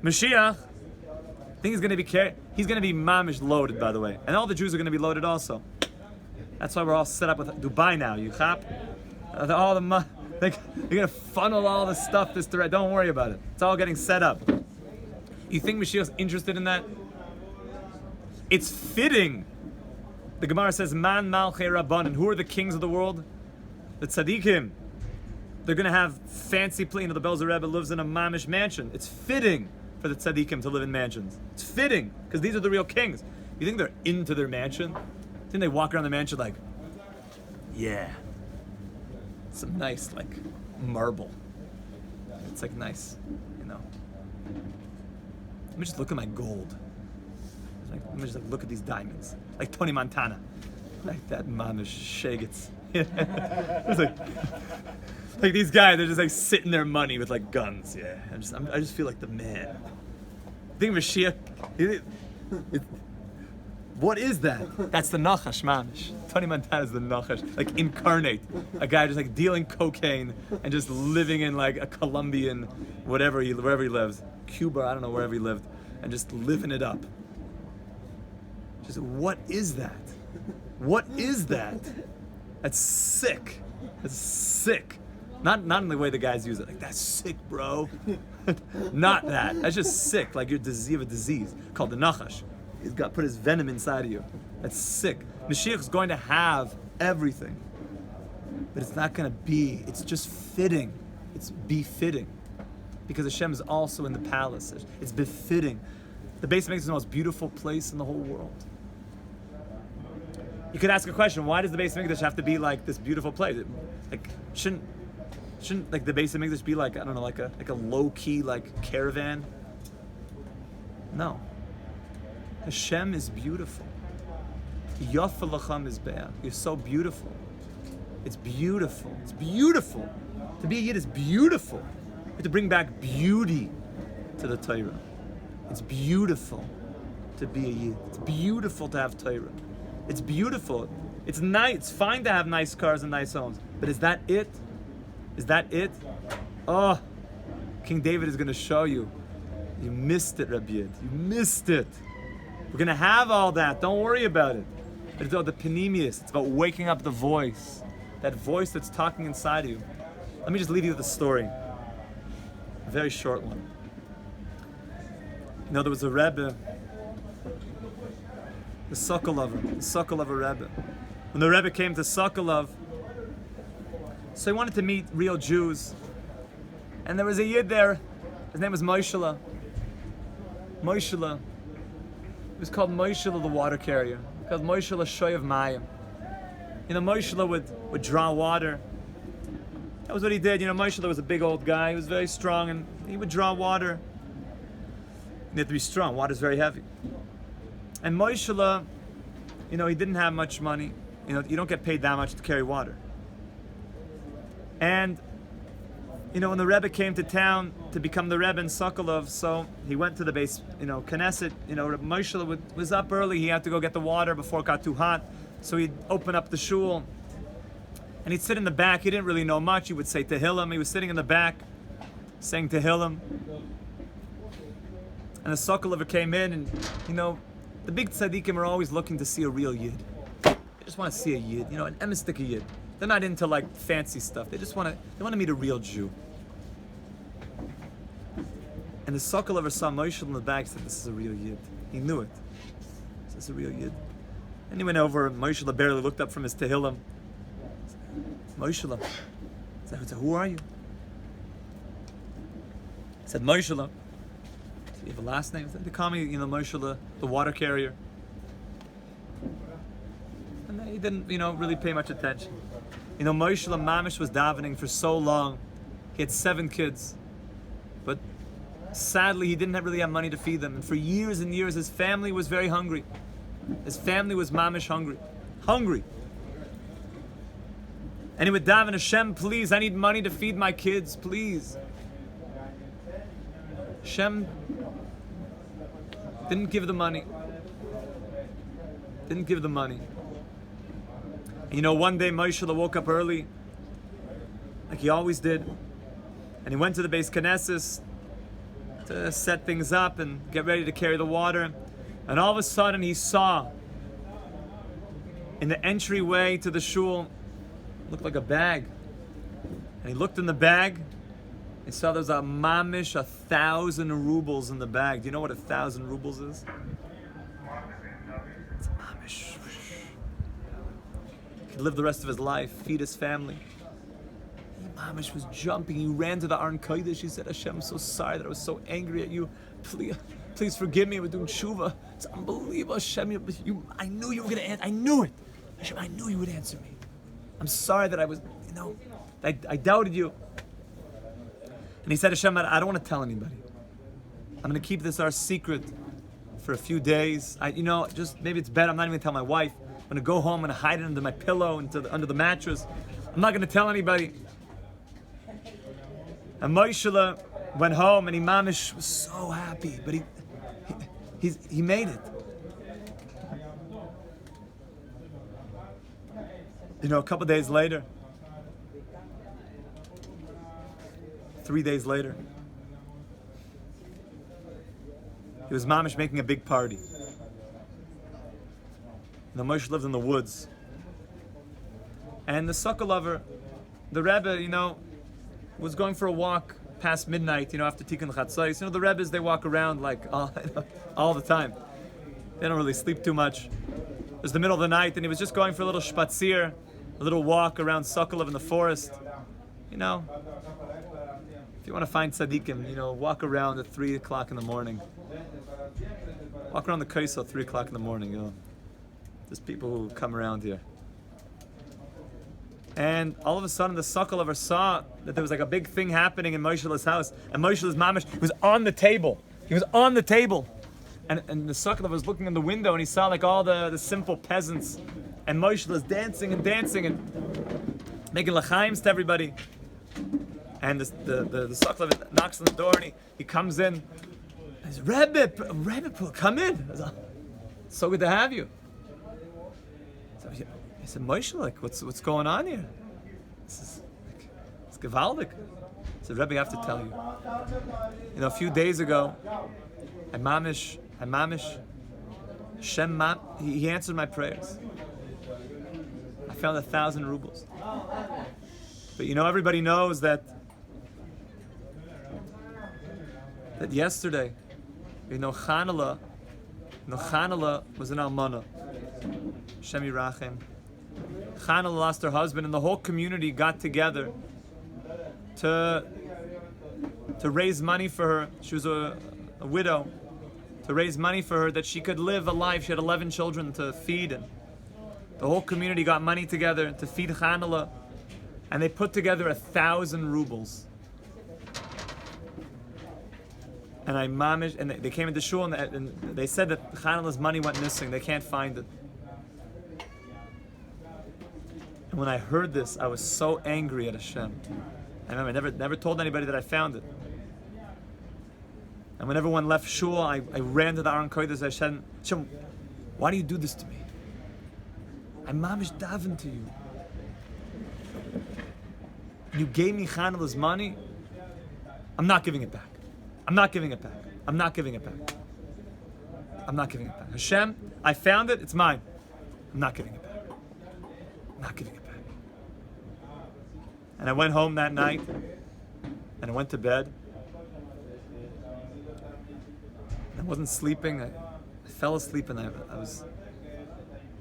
Mashiach, I think he's going to be mamish loaded, by the way. And all the Jews are going to be loaded also. That's why we're all set up with Dubai now. You chap? You're going to funnel all the stuff this direction. Don't worry about it. It's all getting set up. You think Mashiach's interested in that? It's fitting. The Gemara says, Man Malchei Rabbanan. Who are the kings of the world? The tzaddikim. They're going to have fancy plane. The Belzer Rebbe lives in a mamish mansion. It's fitting for the tzaddikim to live in mansions. It's fitting, because these are the real kings. You think they're into their mansion? You think they walk around the mansion like, yeah, some nice, marble. It's nice, Let me just look at my gold. Let me just look at these diamonds. Like Tony Montana. Like that mamish shagets. It's like these guys, they're just sitting their money with guns. Yeah, I just feel like the man. I think Mashiach, what is that? That's the Nachash, mamish. Tony Montana is the Nachash, incarnate. A guy just dealing cocaine and just living in a Colombian, wherever he lives. Cuba, I don't know, wherever he lived, and just living it up. Just, what is that? What is that? That's sick. That's sick. Not in the way the guys use it. That's sick, bro. Not that. That's just sick. You have a disease called the Nachash. He's put his venom inside of you. That's sick. Mashiach is going to have everything. But it's not going to be. It's just fitting. It's befitting. Because Hashem is also in the palace. It's befitting. The Beis Hamikdash is the most beautiful place in the whole world. You could ask a question: why does the Beis Hamikdash have to be this beautiful place? Shouldn't the Beis Hamikdash be I don't know, a low key caravan? No. Hashem is beautiful. Yafa lacham is be'ah. You're so beautiful. It's beautiful. It's beautiful. To be a Yid is beautiful. You have to bring back beauty to the Torah. It's beautiful to be a Yid. It's beautiful to have Torah. It's beautiful. It's nice. It's fine to have nice cars and nice homes. But is that it? Is that it? Oh, King David is going to show you. You missed it, Rabbi Yid. You missed it. We're going to have all that. Don't worry about it. It's about the panemius. It's about waking up the voice. That voice that's talking inside of you. Let me just leave you with a story. A very short one. There was a Rebbe, the Sokolover Rebbe. When the Rebbe came to Sokolov, so he wanted to meet real Jews. And there was a Yid there. His name was Moishela. Moishela. It was called Moishela the water carrier. Called Moishela Shoy of Mayim. Moishela would draw water. That was what he did. Moishela was a big old guy. He was very strong, and he would draw water. You have to be strong. Water's very heavy. And Moishela, he didn't have much money. You don't get paid that much to carry water. And, when the Rebbe came to town to become the Rebbe in Sokolov, so he went to the base, Knesset. Moishela was up early. He had to go get the water before it got too hot. So he'd open up the shul. And he'd sit in the back. He didn't really know much. He would say Tehillim. He was sitting in the back, saying Tehillim. And the Sokolover came in, and the big tzaddikim are always looking to see a real Yid. They just want to see a Yid, an emistic Yid. They're not into like fancy stuff. They want to meet a real Jew. And the Sokolover saw Moshe in the back and said, this is a real Yid. He knew it. This is a real Yid. And he went over, and Moshe barely looked up from his Tehillim. Moshe, he said, who are you? He said, Moshe. You have a last name? They call me, Moshe, the water carrier. And then he didn't, really pay much attention. Moshe Mamish was davening for so long. He had 7 kids. But sadly, he didn't really have money to feed them. And for years and years, his family was very hungry. His family was Mamish hungry. Hungry. And he would daven, Hashem, please, I need money to feed my kids, please. Hashem didn't give the money. Didn't give the money. And one day Moshe woke up early, like he always did, and he went to the Beis Knesset to set things up and get ready to carry the water. And all of a sudden he saw in the entryway to the shul, looked like a bag. And he looked in the bag, he saw there's a mamish, 1,000 rubles in the bag. Do you know what 1,000 rubles is? It's a mamish. He could live the rest of his life, feed his family. Mamish was jumping. He ran to the Aron Kodesh. He said, Hashem, I'm so sorry that I was so angry at you. Please forgive me. We're doing tshuva. It's unbelievable, Hashem. I knew you were going to answer. I knew it. Hashem, I knew you would answer me. I'm sorry that I was, I doubted you. And he said, Hashem, I don't want to tell anybody. I'm going to keep this our secret for a few days. Just maybe it's better. I'm not even going to tell my wife. I'm going to go home. I'm going to hide it under my pillow, under the mattress. I'm not going to tell anybody. And Moshe went home, and Mamish was so happy, but he made it. A couple days later, 3 days later, he was Mamish making a big party. Moshe lived in the woods. And the Sokolover, the Rebbe, was going for a walk past midnight, after Tikkun Chatzos. The Rebbes, they walk around like all the time. They don't really sleep too much. It was the middle of the night, and he was just going for a little spatzir, a little walk around Sokolov in the forest. If you want to find tzaddikim, walk around at 3 o'clock in the morning. Walk around the Kaiso at 3 o'clock in the morning, There's people who come around here. And all of a sudden, the Sokolover saw that there was like a big thing happening in Moshe's house. And Moshe's mamish was on the table. He was on the table. And the Sokolover was looking in the window, and he saw like all the simple peasants. And Moshe was dancing and making l'chaims to everybody. And the Sokolover knocks on the door, and he comes in. He says, Rebbe, come in. So good to have you. I said, Moshe, what's going on here? It's gewaldig. I said, Rebbe, I have to tell you. A few days ago, Mamish, he answered my prayers. I found 1,000 rubles. But everybody knows that yesterday, Chanala was an almana. Shem Yirachem. Chanala lost her husband, and the whole community got together to raise money for her. She was a widow. To raise money for her that she could live a life. She had 11 children to feed, and the whole community got money together to feed Chanala, and they put together 1,000 rubles. And they came into shul, and they said that Chanala's money went missing. They can't find it. And when I heard this, I was so angry at Hashem. I remember I never told anybody that I found it. And when everyone left shul, I ran to the Aron Kodesh. I said, Hashem, why do you do this to me? I'm mamish daven to you. You gave me Chanela's money. I'm not giving it back. I'm not giving it back. I'm not giving it back. I'm not giving it back. Hashem, I found it. It's mine. I'm not giving it back. I'm not giving it back. And I went home that night, and I went to bed. I wasn't sleeping. I fell asleep, and I was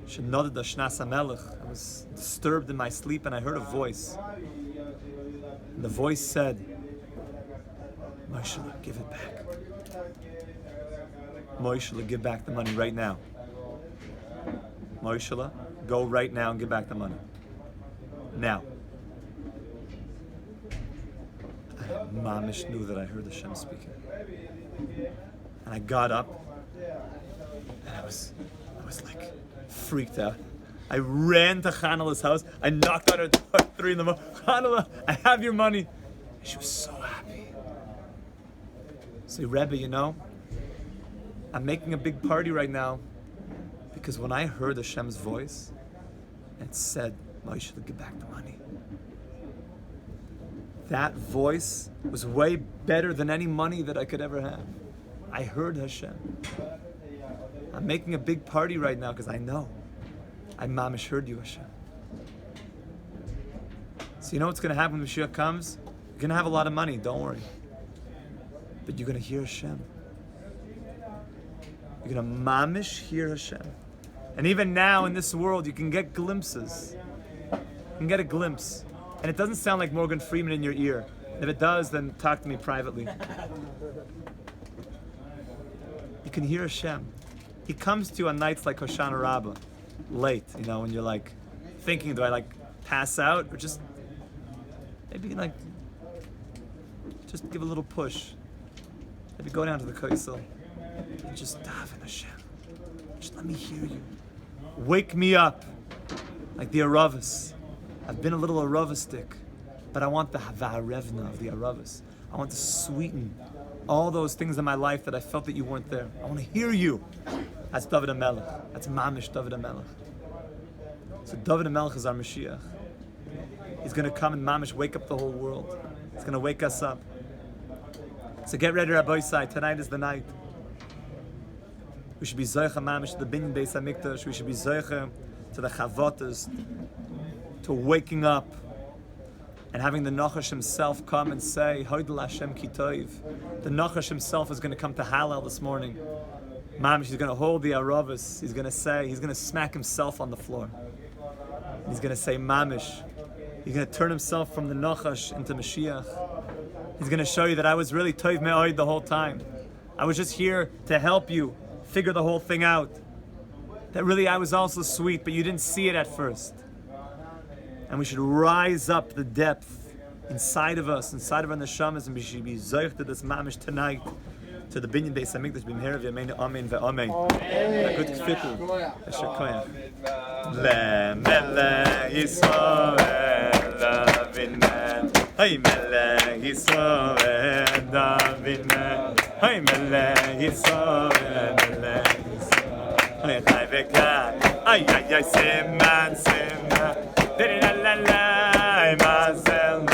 I was disturbed in my sleep, and I heard a voice. And the voice said, Moshe, give it back. Moshe, give back the money right now. Moshe, go right now and give back the money. Now. Mamish knew that I heard Hashem speaking. And I got up, and I was like freaked out. I ran to Chanela's house. I knocked on her door at 3 in the morning. Chanela, I have your money. And she was so happy. Say, Rebbe, you know, I'm making a big party right now because when I heard Hashem's voice, it said, Moshe, give back the money. That voice was way better than any money that I could ever have. I heard Hashem. I'm making a big party right now because I know. I mamish heard you, Hashem. So you know what's going to happen when Mashiach comes? You're going to have a lot of money, don't worry. But you're going to hear Hashem. You're going to mamish hear Hashem. And even now in this world, you can get glimpses. You can get a glimpse. And it doesn't sound like Morgan Freeman in your ear. If it does, then talk to me privately. You can hear Hashem. He comes to you on nights like Hoshana Rabbah, late, you know, when you're like thinking, do I like pass out or just maybe like just give a little push. Maybe go down to the Kaisel and just daven Hashem. Just let me hear you. Wake me up like the Aravas. I've been a little Aravastic, but I want the Havarevna of the Aravas. I want to sweeten all those things in my life that I felt that you weren't there. I want to hear you. That's David HaMelech. That's Mamish David HaMelech. So David HaMelech is our Mashiach. He's going to come and Mamish wake up the whole world. He's going to wake us up. So get ready, Rabbi Isai. Tonight is the night. We should be Zoicha Mamish to the Binyan Beis HaMikdash. We should be Zoicha to the Chavotas, to waking up and having the Nachash himself come and say, Hoidel Hashem Ki Tov. The Nachash himself is going to come to Hallel this morning. Mamish, he's going to hold the Aravas. He's going to smack himself on the floor. He's going to say, Mamish. He's going to turn himself from the Nachash into Mashiach. He's going to show you that I was really Tov Me'oid the whole time. I was just here to help you figure the whole thing out. That really I was also sweet, but you didn't see it at first. And we should rise up the depth inside of us, inside of our neshamas, and we should be zoich to this mamish tonight, to the binyan beis hamikdash b'mhera v'yameinu amen ve'amen. A good kfitul. Eshakoyach. Le'melech Yisrael David. Hey melech Yisrael David. Hey melech Yisrael melech Yisrael. Hey chai v'kan. Ay ay ay siman siman. La la la, Mazel.